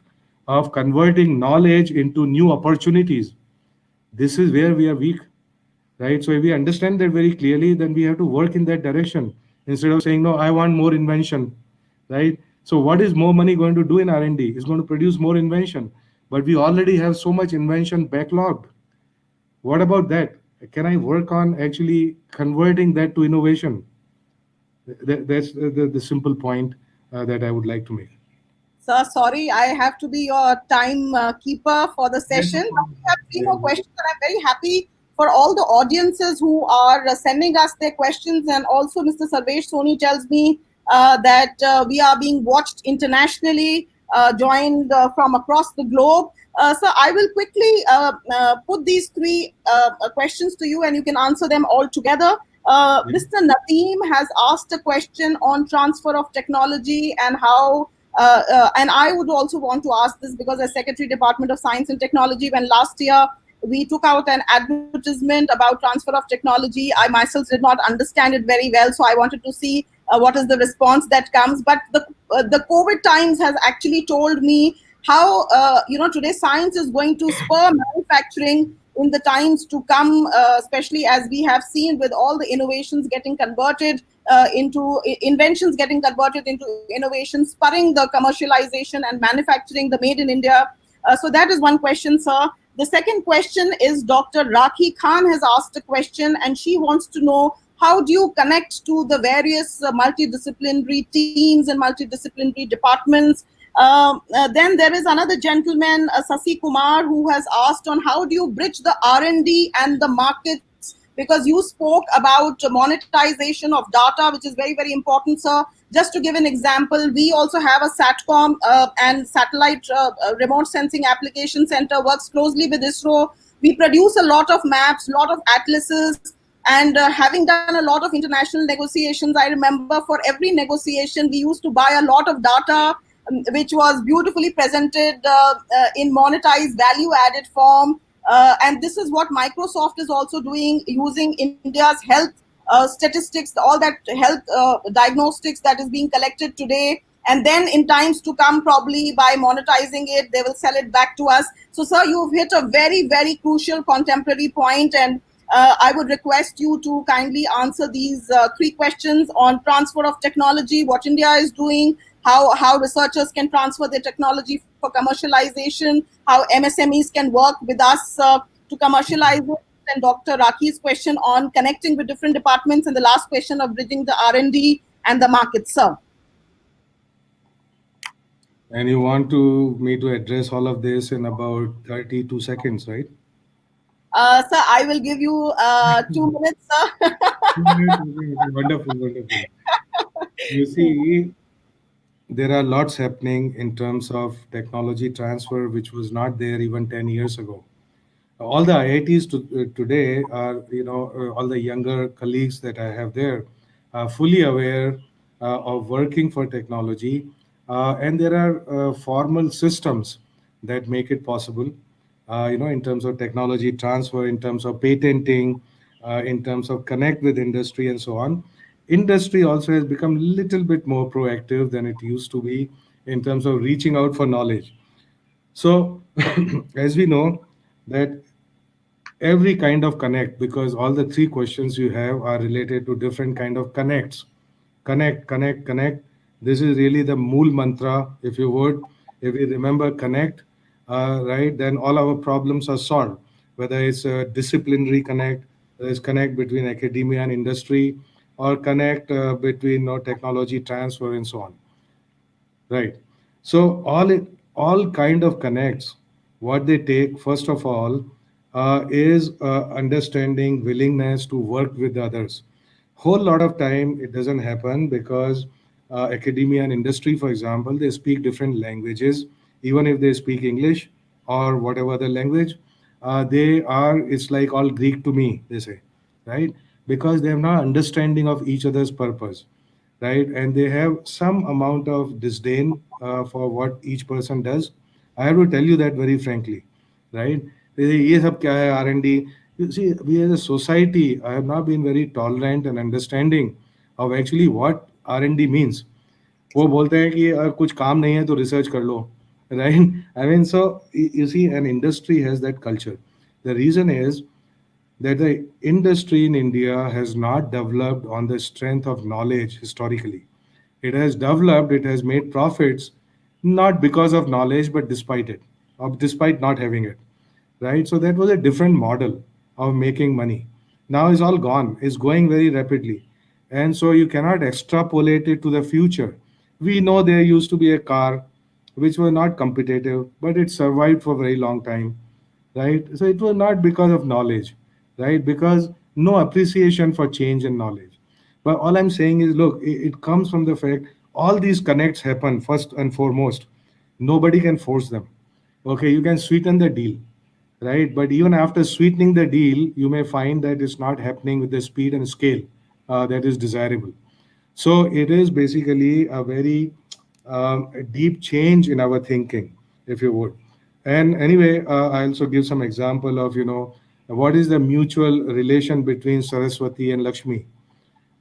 of converting knowledge into new opportunities, this is where we are weak, right? So if we understand that very clearly, then we have to work in that direction instead of saying, no, I want more invention, right? So what is more money going to do in R&D? It's going to produce more invention, but we already have so much invention backlogged. What about that? Can I work on actually converting that to innovation? That's the simple point that I would like to make. Sir, sorry, I have to be your time keeper for the Yes, session. no But problem. we have three more Yeah. questions, and I'm very happy for all the audiences who are sending us their questions. And also, Mr. Sarvesh Soni tells me that we are being watched internationally, joined from across the globe. So I will quickly put these three questions to you, and you can answer them all together. Yeah. Mr. Nadeem has asked a question on transfer of technology and how and I would also want to ask this because as Secretary Department of Science and Technology, when last year we took out an advertisement about transfer of technology, I myself did not understand it very well. So I wanted to see what is the response that comes. But the COVID times has actually told me how today science is going to spur manufacturing in the times to come, especially as we have seen with all the innovations getting converted into inventions getting converted into innovations, spurring the commercialization and manufacturing, the made in India. So that is one question, sir. The second question is Dr. Rakhi Khan has asked a question, and she wants to know how do you connect to the various multidisciplinary teams and multidisciplinary departments. Then there is another gentleman, Sasi Kumar, who has asked on how do you bridge the R&D and the markets, because you spoke about monetization of data, which is very, very important, sir. Just to give an example, we also have a SATCOM and satellite remote sensing application center, works closely with ISRO. We produce a lot of maps, a lot of atlases, and having done a lot of international negotiations, I remember for every negotiation, we used to buy a lot of data, which was beautifully presented in monetized value added form. And this is what Microsoft is also doing, using India's health statistics, all that health diagnostics that is being collected today, and then in times to come, probably by monetizing it, they will sell it back to us. So, sir, you've hit a very, very crucial contemporary point, and I would request you to kindly answer these three questions on transfer of technology, what India is doing, how researchers can transfer their technology for commercialization, how MSMEs can work with us to commercialize it, and Dr. Raki's question on connecting with different departments, and the last question of bridging the R&D and the market, sir. And you want me to address all of this in about 32 seconds, right? Sir, I will give you 2 minutes, sir. Wonderful, wonderful. You see, there are lots happening in terms of technology transfer, which was not there even 10 years ago. All the IITs today are, all the younger colleagues that I have there are fully aware of working for technology. And there are formal systems that make it possible, in terms of technology transfer, in terms of patenting, in terms of connect with industry and so on. Industry also has become a little bit more proactive than it used to be in terms of reaching out for knowledge. So, as we know, that every kind of connect, because all the three questions you have are related to different kind of connects. Connect, connect, connect. This is really the mool mantra, if you would. If we remember connect, right, then all our problems are solved. Whether it's a disciplinary connect, whether it's connect between academia and industry, or connect between technology transfer and so on. Right. So all kind of connects, what they take first of all is understanding, willingness to work with others. Whole lot of time it doesn't happen because academia and industry, for example, they speak different languages. Even if they speak English or whatever the language, it's like all Greek to me, they say, right? Because they have no understanding of each other's purpose, right? And they have some amount of disdain for what each person does. I have to tell you that very frankly, right? They say, "ये सब क्या है R&D?" You see, we as a society have not been very tolerant and understanding of actually what R&D means. वो बोलते हैं कि कुछ काम नहीं है तो रिसर्च कर लो, right? I mean, so you see, an industry has that culture. The reason is that the industry in India has not developed on the strength of knowledge historically. It has developed, it has made profits not because of knowledge, but despite it, or despite not having it, right? So that was a different model of making money. Now it's all gone, it's going very rapidly. And so you cannot extrapolate it to the future. We know there used to be a car which was not competitive, but it survived for a very long time, right? So it was not because of knowledge, right? Because no appreciation for change and knowledge. But all I'm saying is, look, it comes from the fact all these connects happen first and foremost. Nobody can force them. Okay, you can sweeten the deal, right? But even after sweetening the deal, you may find that it's not happening with the speed and scale that is desirable. So it is basically a very deep change in our thinking, if you would. And anyway, I also give some example of, what is the mutual relation between Saraswati and Lakshmi.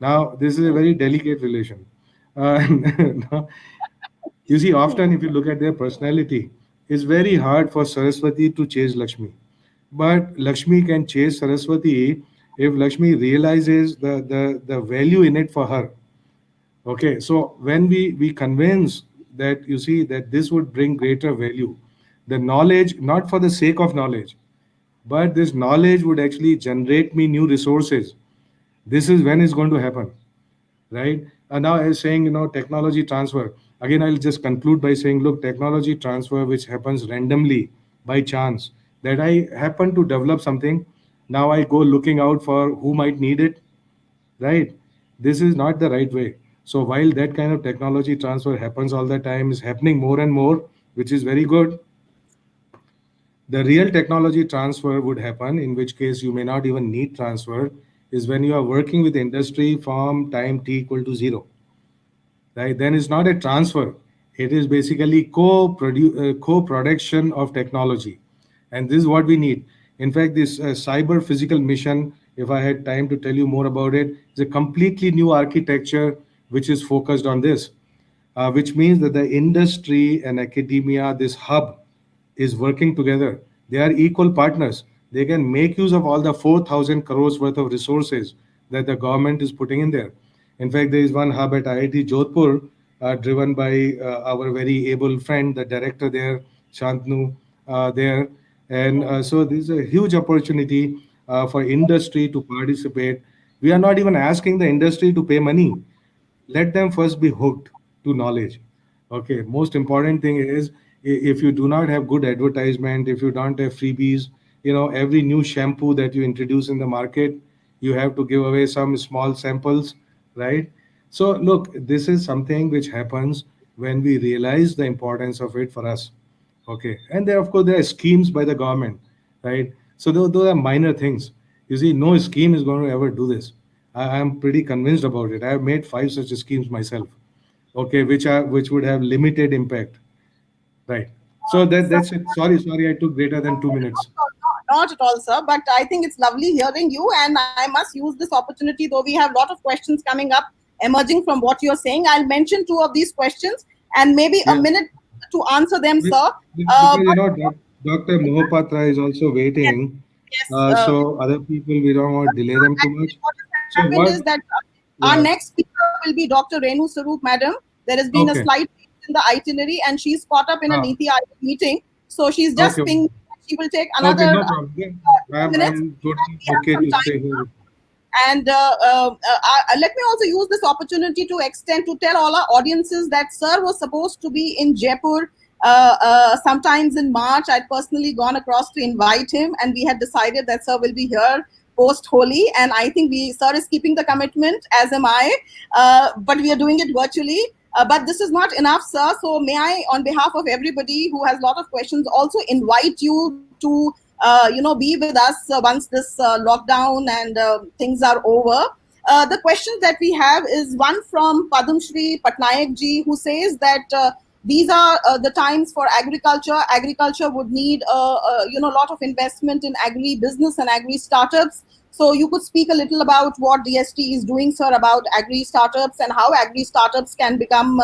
Now, this is a very delicate relation. Now, you see, often if you look at their personality, it's very hard for Saraswati to chase Lakshmi. But Lakshmi can chase Saraswati if Lakshmi realizes the value in it for her. Okay, so when we convince that, you see, that this would bring greater value, the knowledge, not for the sake of knowledge, but this knowledge would actually generate me new resources. This is when it's going to happen, right? And now I was saying, technology transfer. Again, I'll just conclude by saying, look, technology transfer, which happens randomly by chance, that I happen to develop something. Now I go looking out for who might need it, right? This is not the right way. So while that kind of technology transfer happens all the time, is happening more and more, which is very good, the real technology transfer would happen, in which case you may not even need transfer, is when you are working with industry from time t equal to 0, right? Then it's not a transfer. It is basically co-production of technology. And this is what we need. In fact, this cyber physical mission, if I had time to tell you more about it, is a completely new architecture which is focused on this. which means that the industry and academia, this hub, is working together. They are equal partners. They can make use of all the 4,000 crores worth of resources that the government is putting in there. In fact, there is one hub at IIT Jodhpur, driven by our very able friend, the director there, Shantanu, there. And so this is a huge opportunity for industry to participate. We are not even asking the industry to pay money. Let them first be hooked to knowledge. Okay, most important thing is, if you do not have good advertisement, if you don't have freebies, every new shampoo that you introduce in the market, you have to give away some small samples, right? So look, this is something which happens when we realize the importance of it for us. Okay, and there, of course, there are schemes by the government, right? So those are minor things. You see, no scheme is going to ever do this. I am pretty convinced about it. I have made five such schemes myself. Okay, which would have limited impact, right? So So, that's it. Sorry, I took greater than 2 minutes. not at all, sir. But I think it's lovely hearing you, and I must use this opportunity, though we have a lot of questions coming up emerging from what you're saying. I'll mention two of these questions and maybe a Yeah, minute to answer them, be- sir. because But Dr. Mohapatra is also yes, waiting. yes. So other people, we don't want to delay them too much. Actually, what has So happened what? is that our Yeah. next speaker will be Dr. Renu Sarup, madam. There has been a Okay. slight change in the itinerary, and she's caught up in a Ah, Niti Aayog meeting. So she's okay. just pinged. She will take Okay, another no problem. Then 2 minutes. I'm totally We have okay some to time. stay here. And let me also use this opportunity to extend to tell all our audiences that Sir was supposed to be in Jaipur sometimes in March. I'd personally gone across to invite him, and we had decided that Sir will be here post Holi. And I think Sir is keeping the commitment, as am I. But we are doing it virtually. But this is not enough, sir. So may I, on behalf of everybody who has a lot of questions, also invite you to be with us once this lockdown and things are over. The questions that we have is one from Padam Shri Patnaik ji, who says that these are the times for agriculture. Agriculture would need a lot of investment in agri business and agri startups. So you could speak a little about what DST is doing, sir, about agri startups and how agri startups can become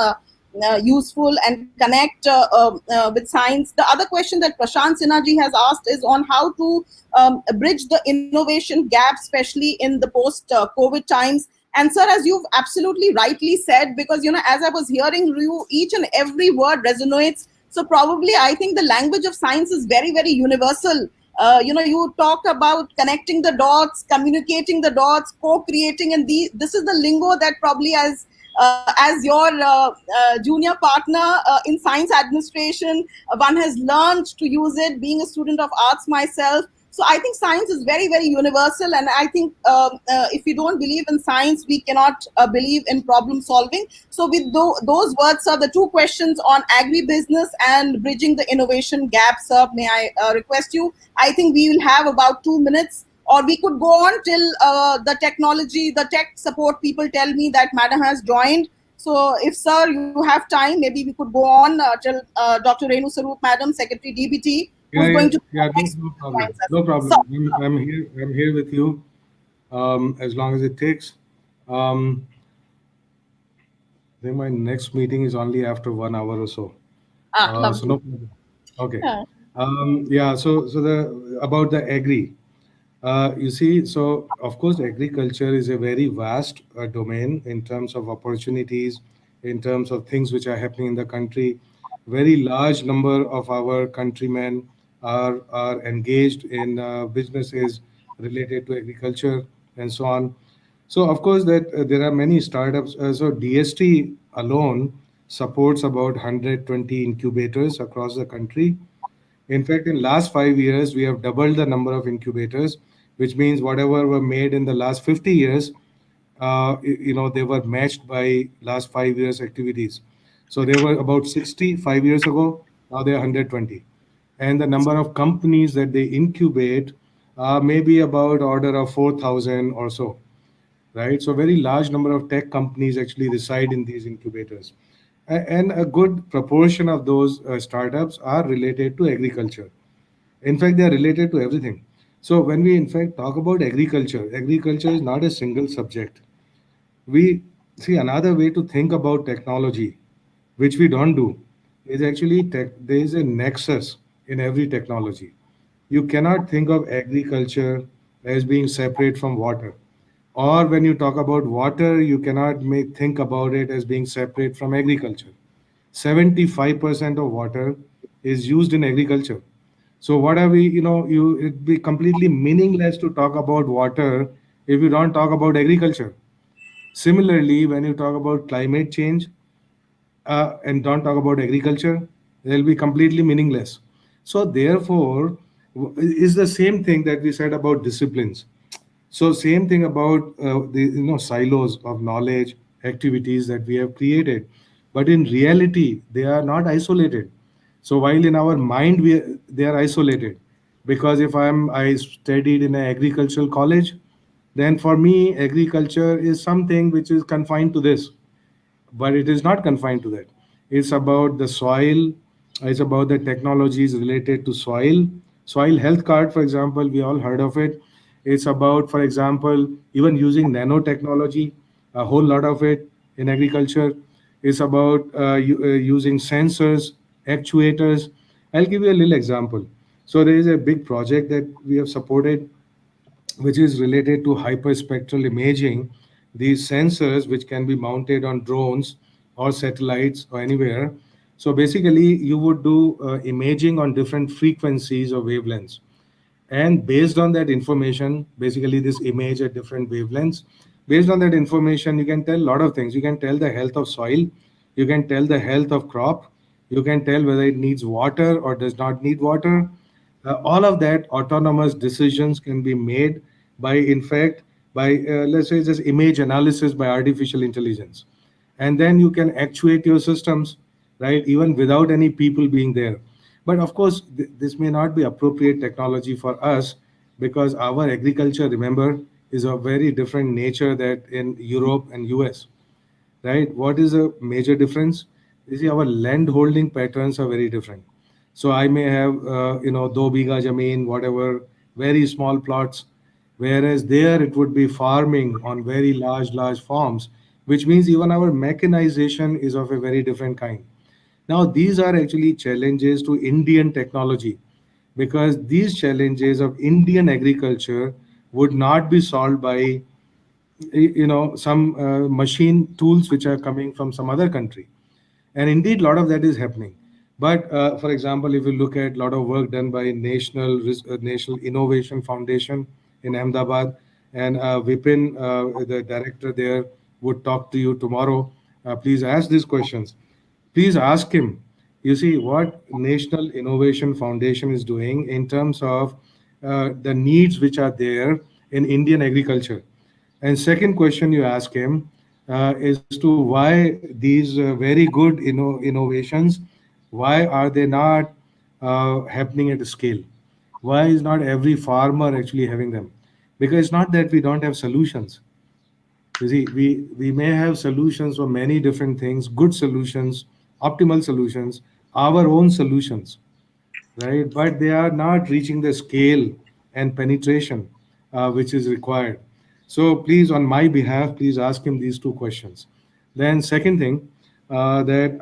useful and connect with science. The other question that Prashant Sinha ji has asked is on how to bridge the innovation gap, especially in the post-COVID times. And sir, as you've absolutely rightly said, because as I was hearing you, each and every word resonates. So probably I think the language of science is very, very universal. You talked about connecting the dots, communicating the dots, co-creating, and this is the lingo that probably as your junior partner in science administration, one has learned to use it. Being a student of arts myself, so I think science is very, very universal, and I think if we don't believe in science, we cannot believe in problem solving. So with those words, sir, the two questions on agribusiness and bridging the innovation gap, sir, may I request you? I think we will have about 2 minutes, or we could go on till the tech support people tell me that madam has joined. So if, sir, you have time, maybe we could go on till Dr. Renu Sarup, madam, Secretary DBT, Yeah, who's yeah, going to yeah. No, next no problem. joins us. No So, problem. I'm here. I'm here with you. As long as it takes. I think my next meeting is only after 1 hour or so. So lovely. no problem. Okay. Yeah. Yeah. So the about the agri. You see, so of course, agriculture is a very vast domain in terms of opportunities, in terms of things which are happening in the country. Very large number of our countrymen are engaged in businesses related to agriculture and so on. So of course that there are many startups. So DST alone supports about 120 incubators across the country. In fact, in last 5 years, we have doubled the number of incubators, which means whatever were made in the last 50 years, they were matched by last 5 years activities. So they were about 60 5 years ago. Now they are 120, and the number of companies that they incubate maybe about order of 4,000 or so, right? So very large number of tech companies actually reside in these incubators. And a good proportion of those startups are related to agriculture. In fact, they are related to everything. So when we in fact talk about agriculture, agriculture is not a single subject. We see another way to think about technology which we don't do, is actually there is a nexus in every technology. You cannot think of agriculture as being separate from water. Or when you talk about water, you cannot think about it as being separate from agriculture. 75% of water is used in agriculture. So what are we, it'd be completely meaningless to talk about water if you don't talk about agriculture. Similarly, when you talk about climate change, and don't talk about agriculture, they'll be completely meaningless. So therefore, is the same thing that we said about disciplines. So same thing about the silos of knowledge activities that we have created, but in reality they are not isolated. So while in our mind they are isolated, because if I studied in an agricultural college, then for me agriculture is something which is confined to this, but it is not confined to that. It's about the soil. It's about the technologies related to soil health card, for example. We all heard of it. It's about, for example, even using nanotechnology, a whole lot of it in agriculture. It's about using sensors, actuators. I'll give you a little example. So there is a big project that we have supported, which is related to hyperspectral imaging. These sensors, which can be mounted on drones or satellites or anywhere. So basically, you would do imaging on different frequencies or wavelengths. And based on that information, basically this image at different wavelengths, based on that information, you can tell a lot of things. You can tell the health of soil, you can tell the health of crop, you can tell whether it needs water or does not need water. All of that autonomous decisions can be made by, in fact, by let's say just image analysis by artificial intelligence. And then you can actuate your systems, right, even without any people being there. But of course, this may not be appropriate technology for us, because our agriculture, remember, is of very different nature that in Europe and US, right? What is a major difference? You see, our land holding patterns are very different. So I may have, do biga jameen, whatever, very small plots, whereas there it would be farming on very large farms, which means even our mechanization is of a very different kind. Now, these are actually challenges to Indian technology, because these challenges of Indian agriculture would not be solved by some machine tools which are coming from some other country. And indeed a lot of that is happening. But for example, if you look at a lot of work done by National Innovation Foundation in Ahmedabad, and Vipin, the director there, would talk to you tomorrow. Please ask these questions. Please ask him, you see what National Innovation Foundation is doing in terms of the needs which are there in Indian agriculture. And second question you ask him is to why these very good innovations, why are they not happening at a scale? Why is not every farmer actually having them? Because it's not that we don't have solutions. You see, we may have solutions for many different things, good solutions, optimal solutions, our own solutions, right? But they are not reaching the scale and penetration which is required. So please, on my behalf, please ask him these two questions. Then second thing, that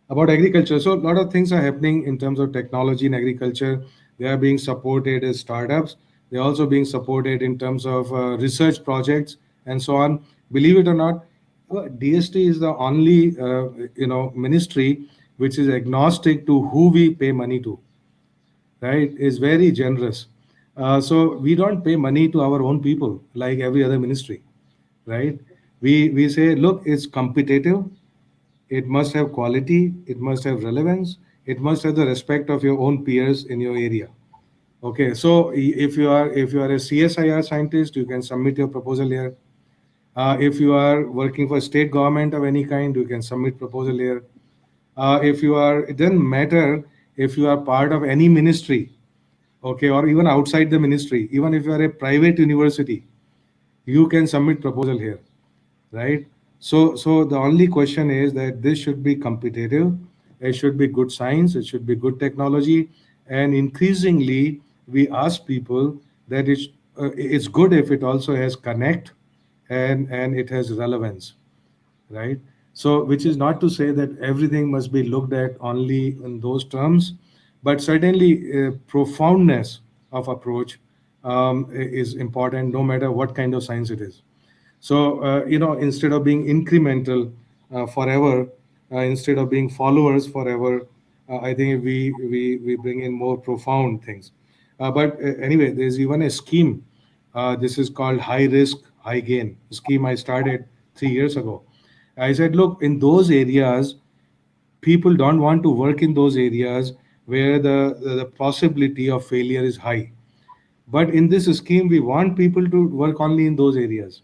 about agriculture. So a lot of things are happening in terms of technology in agriculture. They are being supported as startups. They're also being supported in terms of research projects and so on. Believe it or not, DST is the only ministry which is agnostic to who we pay money to, right? Is very generous. So we don't pay money to our own people like every other ministry, right? We say, look, it's competitive, it must have quality, it must have relevance, it must have the respect of your own peers in your area. Okay, so if you are a CSIR scientist, you can submit your proposal here. If you are working for state government of any kind, you can submit proposal here. If you are, it doesn't matter if you are part of any ministry, okay, or even outside the ministry, even if you are a private university, you can submit proposal here, right? So the only question is that this should be competitive, it should be good science, it should be good technology, and increasingly we ask people that it's good if it also has connect and it has relevance, right? So, which is not to say that everything must be looked at only in those terms, but certainly profoundness of approach is important, no matter what kind of science it is. So, instead of being incremental forever, instead of being followers forever, I think we bring in more profound things. But anyway, there's even a scheme. This is called high risk, high gain scheme. I started 3 years ago. I said, look, in those areas, people don't want to work in those areas where the possibility of failure is high. But in this scheme, we want people to work only in those areas.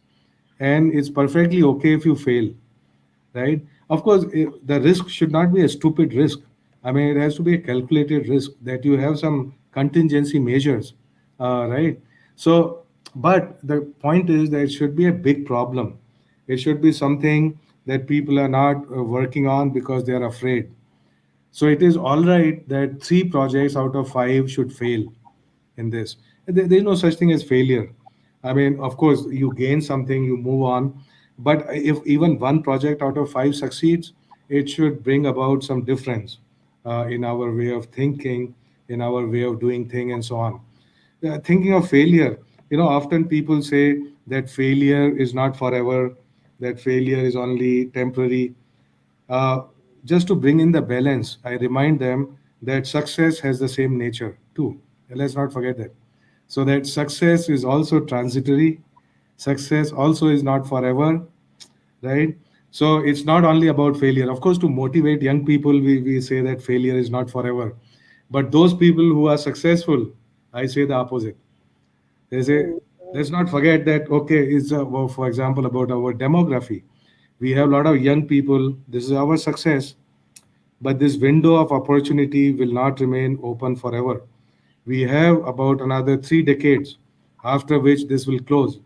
And it's perfectly okay if you fail, right? Of course, the risk should not be a stupid risk. I mean, it has to be a calculated risk that you have some contingency measures, right? So, but the point is that it should be a big problem. It should be something that people are not working on because they are afraid. So it is all right that 3 projects out of 5 should fail in this. There's no such thing as failure. I mean, of course, you gain something, you move on. But if even one project out of 5 succeeds, it should bring about some difference in our way of thinking, in our way of doing things, and so on. Thinking of failure, often people say that failure is not forever, that failure is only temporary. Uh, just to bring in the balance, I remind them that success has the same nature too. And let's not forget that. So that success is also transitory. Success also is not forever, right? So it's not only about failure. Of course, to motivate young people, we say that failure is not forever. But those people who are successful, I say the opposite. They say, let's not forget that, okay, well, for example, about our demography. We have a lot of young people. This is our success, but this window of opportunity will not remain open forever. We have about another 3 decades after which this will close.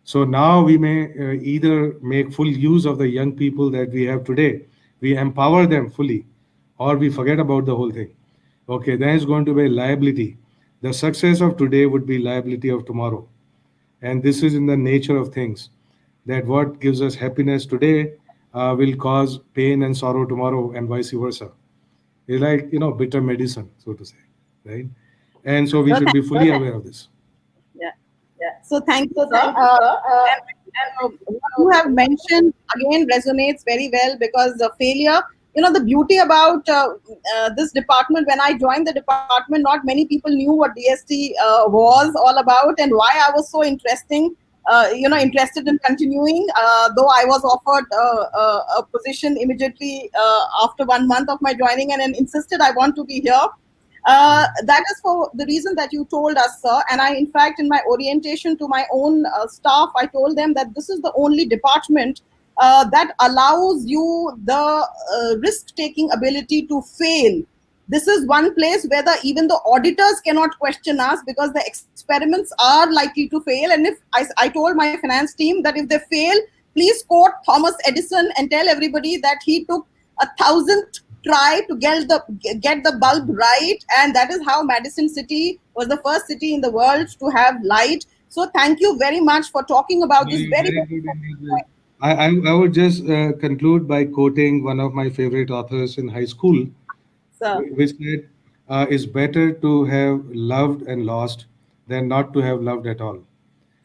So now we may either make full use of the young people that we have today, we empower them fully, or we forget about the whole thing. Okay, then it's going to be a liability. The success of today would be liability of tomorrow. And this is in the nature of things, that what gives us happiness today will cause pain and sorrow tomorrow, and vice versa. It's like, bitter medicine, so to say, right? And so we So should thank, be fully aware of this. yeah, yeah. So thank you, sir. What you have mentioned again resonates very well, because the failure, the beauty about this department, when I joined the department, not many people knew what DST was all about and why I was so interested in continuing, though I was offered a position immediately after 1 month of my joining, and then insisted I want to be here. That is for the reason that you told us, sir. And I, in fact, in my orientation to my own staff, I told them that this is the only department that allows you the risk-taking ability to fail. This is one place where even the auditors cannot question us, because the experiments are likely to fail. And if I told my finance team that if they fail, please quote Thomas Edison and tell everybody that he took 1,000th try to get the bulb right, and that is how Madison City was the first city in the world to have light. So thank you very much for talking about this very, Very very good indeed. I would just conclude by quoting one of my favorite authors in high school, sir. which said, "It's better to have loved and lost than not to have loved at all."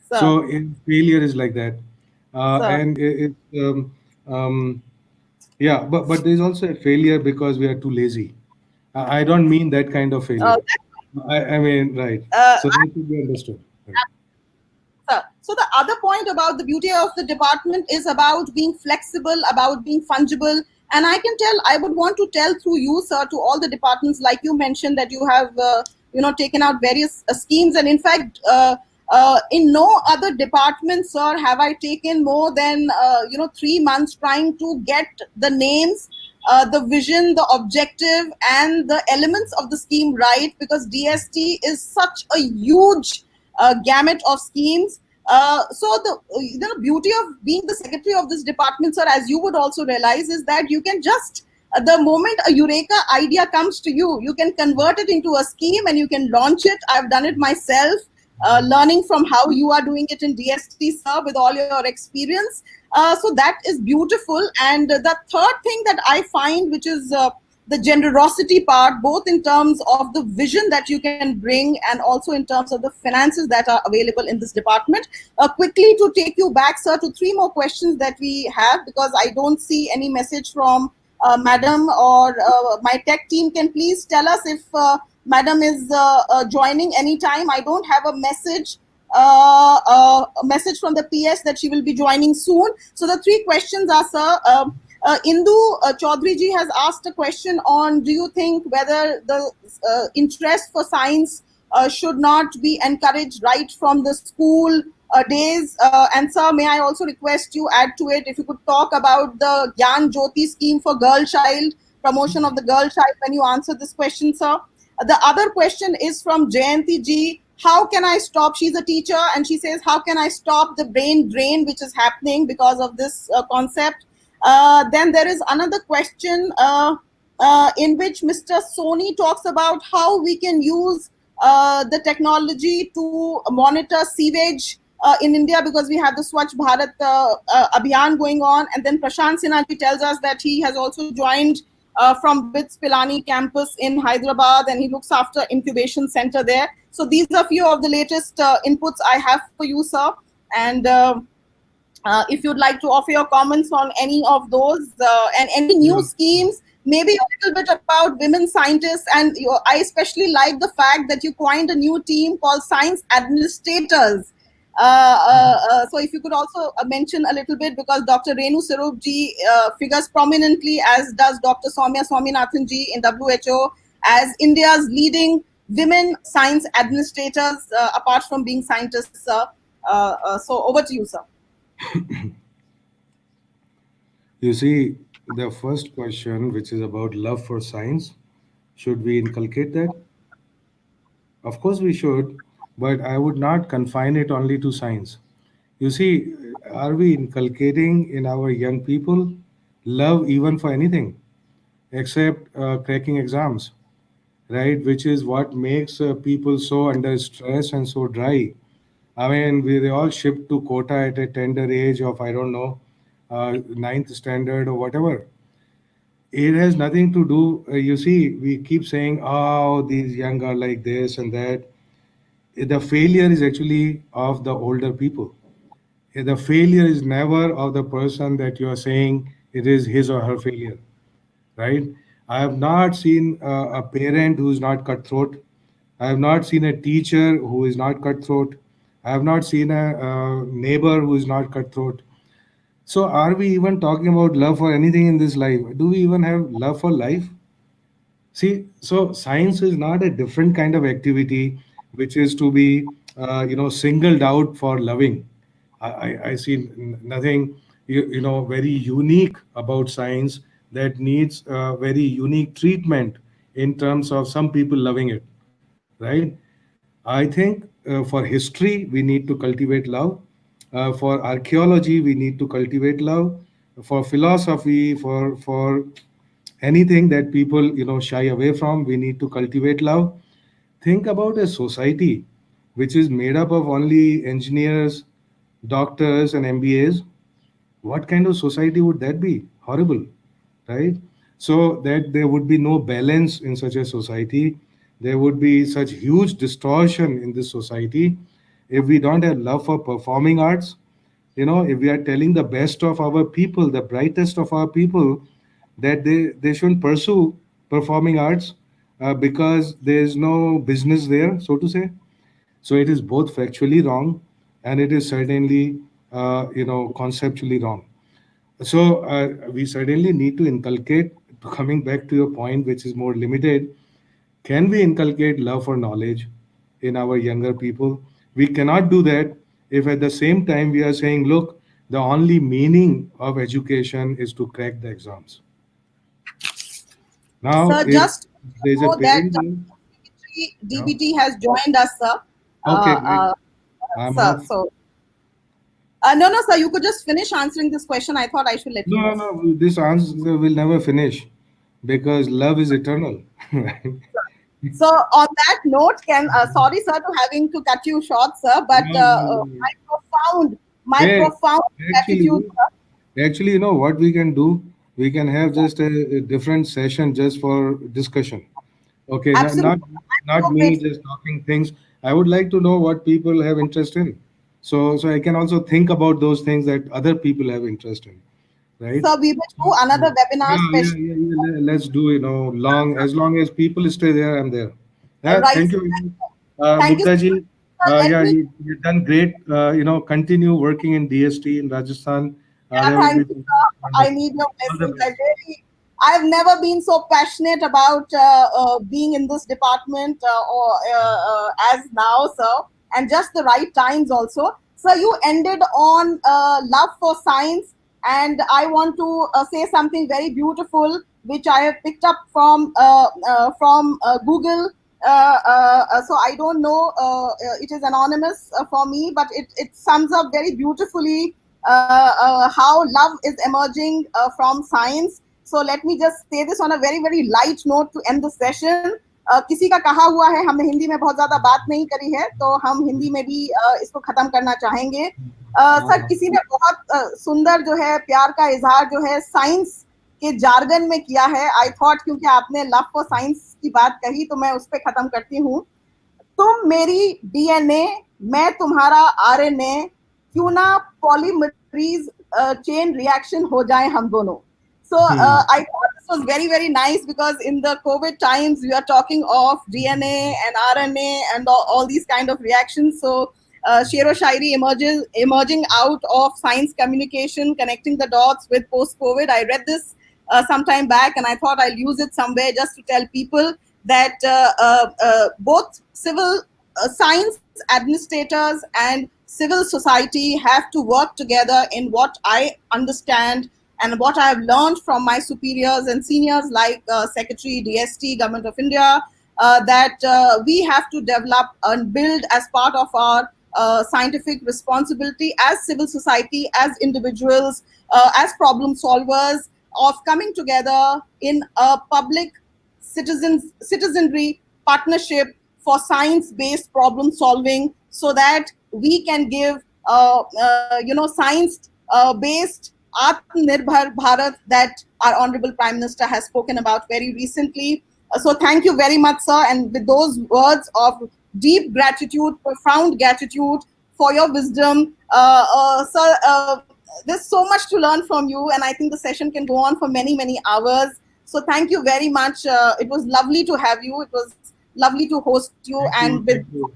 Sir, So failure is like that, sir. and um, yeah, but there's also a failure because we are too lazy. I don't mean that kind of failure. I mean, right. So that should be understood. Right. So the other point about the beauty of the department is about being flexible, about being fungible. And I would want to tell through you, sir, to all the departments, like you mentioned, that you have, taken out various schemes. And in fact, in no other department, sir, have I taken more than, 3 months trying to get the names, the vision, the objective, and the elements of the scheme right, because DST is such a huge gamut of schemes. So the beauty of being the secretary of this department, sir, as you would also realize, is that you can just the moment a eureka idea comes to you, you can convert it into a scheme and you can launch it. I've done it myself, learning from how you are doing it in DST, sir, with all your experience. So that is beautiful. And the third thing that I find, which is the generosity part, both in terms of the vision that you can bring and also in terms of the finances that are available in this department. Quickly to take you back, sir, to three more questions that we have, because I don't see any message from Madam, or my tech team can please tell us if Madam is joining anytime. I don't have a message from the PS that she will be joining soon. So the three questions are, sir, Indu Chaudhary ji has asked a question on, do you think whether the interest for science should not be encouraged right from the school days? And sir, may I also request you add to it, if you could talk about the Gyan Jyoti scheme for girl child, promotion of the girl child, when you answer this question, sir. The other question is from Jayanti ji. How can I stop? She's a teacher and she says, how can I stop the brain drain which is happening because of this concept? Then there is another question in which Mr. Soni talks about how we can use the technology to monitor sewage in India, because we have the Swachh Bharat Abhiyan going on. And then Prashant Sinha ji tells us that he has also joined from BITS Pilani campus in Hyderabad, and he looks after incubation center there. So these are few of the latest inputs I have for you, sir. And if you'd like to offer your comments on any of those and any new schemes, maybe a little bit about women scientists. And I especially like the fact that you coined a new team called Science Administrators. So if you could also mention a little bit, because Dr. Renu Sarup ji figures prominently, as does Dr. Soumya Swaminathan ji in WHO, as India's leading women science administrators, apart from being scientists. So over to you, sir. You see, the first question, which is about love for science, should we inculcate that? Of course we should, but I would not confine it only to science. You see, are we inculcating in our young people love even for anything except cracking exams, right? Which is what makes people so under stress and so dry. I mean, they all shipped to quota at a tender age of, I don't know, ninth standard or whatever. It has nothing to do. You see, we keep saying, oh, these young are like this and that. The failure is actually of the older people. The failure is never of the person that you are saying it is his or her failure, right? I have not seen a parent who is not cutthroat. I have not seen a teacher who is not cutthroat. I have not seen a neighbor who is not cutthroat. So, are we even talking about love for anything in this life? Do we even have love for life? See, so science is not a different kind of activity which is to be, singled out for loving. I see nothing, very unique about science that needs very unique treatment in terms of some people loving it, right? I think for history we need to cultivate love. For archaeology we need to cultivate love. For philosophy, for anything that people shy away from, we need to cultivate love. Think about a society which is made up of only engineers, doctors and MBAs. What kind of society would that be? Horrible, right? So that there would be no balance in such a society. There would be such huge distortion in this society if we don't have love for performing arts. If we are telling the best of our people, the brightest of our people, that they shouldn't pursue performing arts because there is no business there, so to say. So it is both factually wrong and it is certainly conceptually wrong. So we certainly need to inculcate, coming back to your point, which is more limited, can we inculcate love for knowledge in our younger people? We cannot do that if at the same time we are saying, look, the only meaning of education is to crack the exams. Now, Sir, if just there's a know that parent there, yeah. DBT has joined us, sir. Okay, great. I'm Sir, off. so no, sir, you could just finish answering this question. I thought I should let you No, know. no, this answer will never finish because love is eternal. Right? So on that note, sorry, sir, to having to cut you short, sir, but No, no, no. my Hey, profound actually, gratitude, sir. Actually, you know what we can do? We can have just a different session just for discussion. Okay, Absolutely. not I'm so me grateful. just talking things. I would like to know what people have interest in. So I can also think about those things that other people have interest in, right? So we will So, do another webinar special. Let's do, long as people stay there, I'm there. Yeah, Right. thank you very much. Thank you so Mukta much. ji, Let yeah, me, you've done great. Continue working in DST in Rajasthan. yeah, That would be thank you, sir. I wonderful. need your All the blessings. best. I've never been so passionate about being in this department as now, sir, and just the right times also. So you ended on love for science, and I want to say something very beautiful, which I have picked up from Google. So I don't know. It is anonymous for me, but it sums up very beautifully how love is emerging from science. So let me just say this on a very very light note to end the session. किसी का कहा हुआ है, हमने हिंदी में बहुत ज्यादा बात नहीं करी है, तो हम हिंदी में भी इसको खत्म करना चाहेंगे. सर, किसी ने बहुत सुंदर जो है प्यार का इजहार जो है साइंस के जार्गन में किया है. आई थॉट क्योंकि आपने लव फॉर साइंस की बात कही तो मैं उस पर खत्म करती हूँ. तुम मेरी डीएनए, मैं तुम्हारा आरएनए, क्यों ना पॉलीमरीज चेन रिएक्शन हो जाए हम दोनों. So I thought this was very very nice because in the COVID times we are talking of DNA and RNA and all these kind of reactions. So Shero Shairi emerging out of science communication, connecting the dots with post COVID. I read this some time back and I thought I'll use it somewhere just to tell people that both civil science administrators and civil society have to work together in what I understand and what I have learned from my superiors and seniors like Secretary DST, Government of India, that we have to develop and build as part of our scientific responsibility as civil society, as individuals, as problem solvers, of coming together in a public citizenry partnership for science-based problem solving, so that we can give science-based Atmanirbhar Bharat that our Honorable Prime Minister has spoken about very recently. So thank you very much, sir. And with those words of deep gratitude, profound gratitude for your wisdom, sir, there's so much to learn from you, and I think the session can go on for many, many hours. So thank you very much. It was lovely to have you. It was lovely to host you. Thank And you. with Thank you.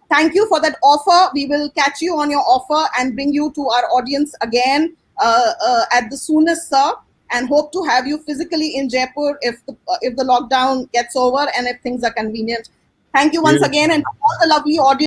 thank you for that offer. We will catch you on your offer and bring you to our audience again at the soonest, sir. And hope to have you physically in Jaipur if the lockdown gets over and if things are convenient. Thank you once Yes. again, and to all the lovely audience.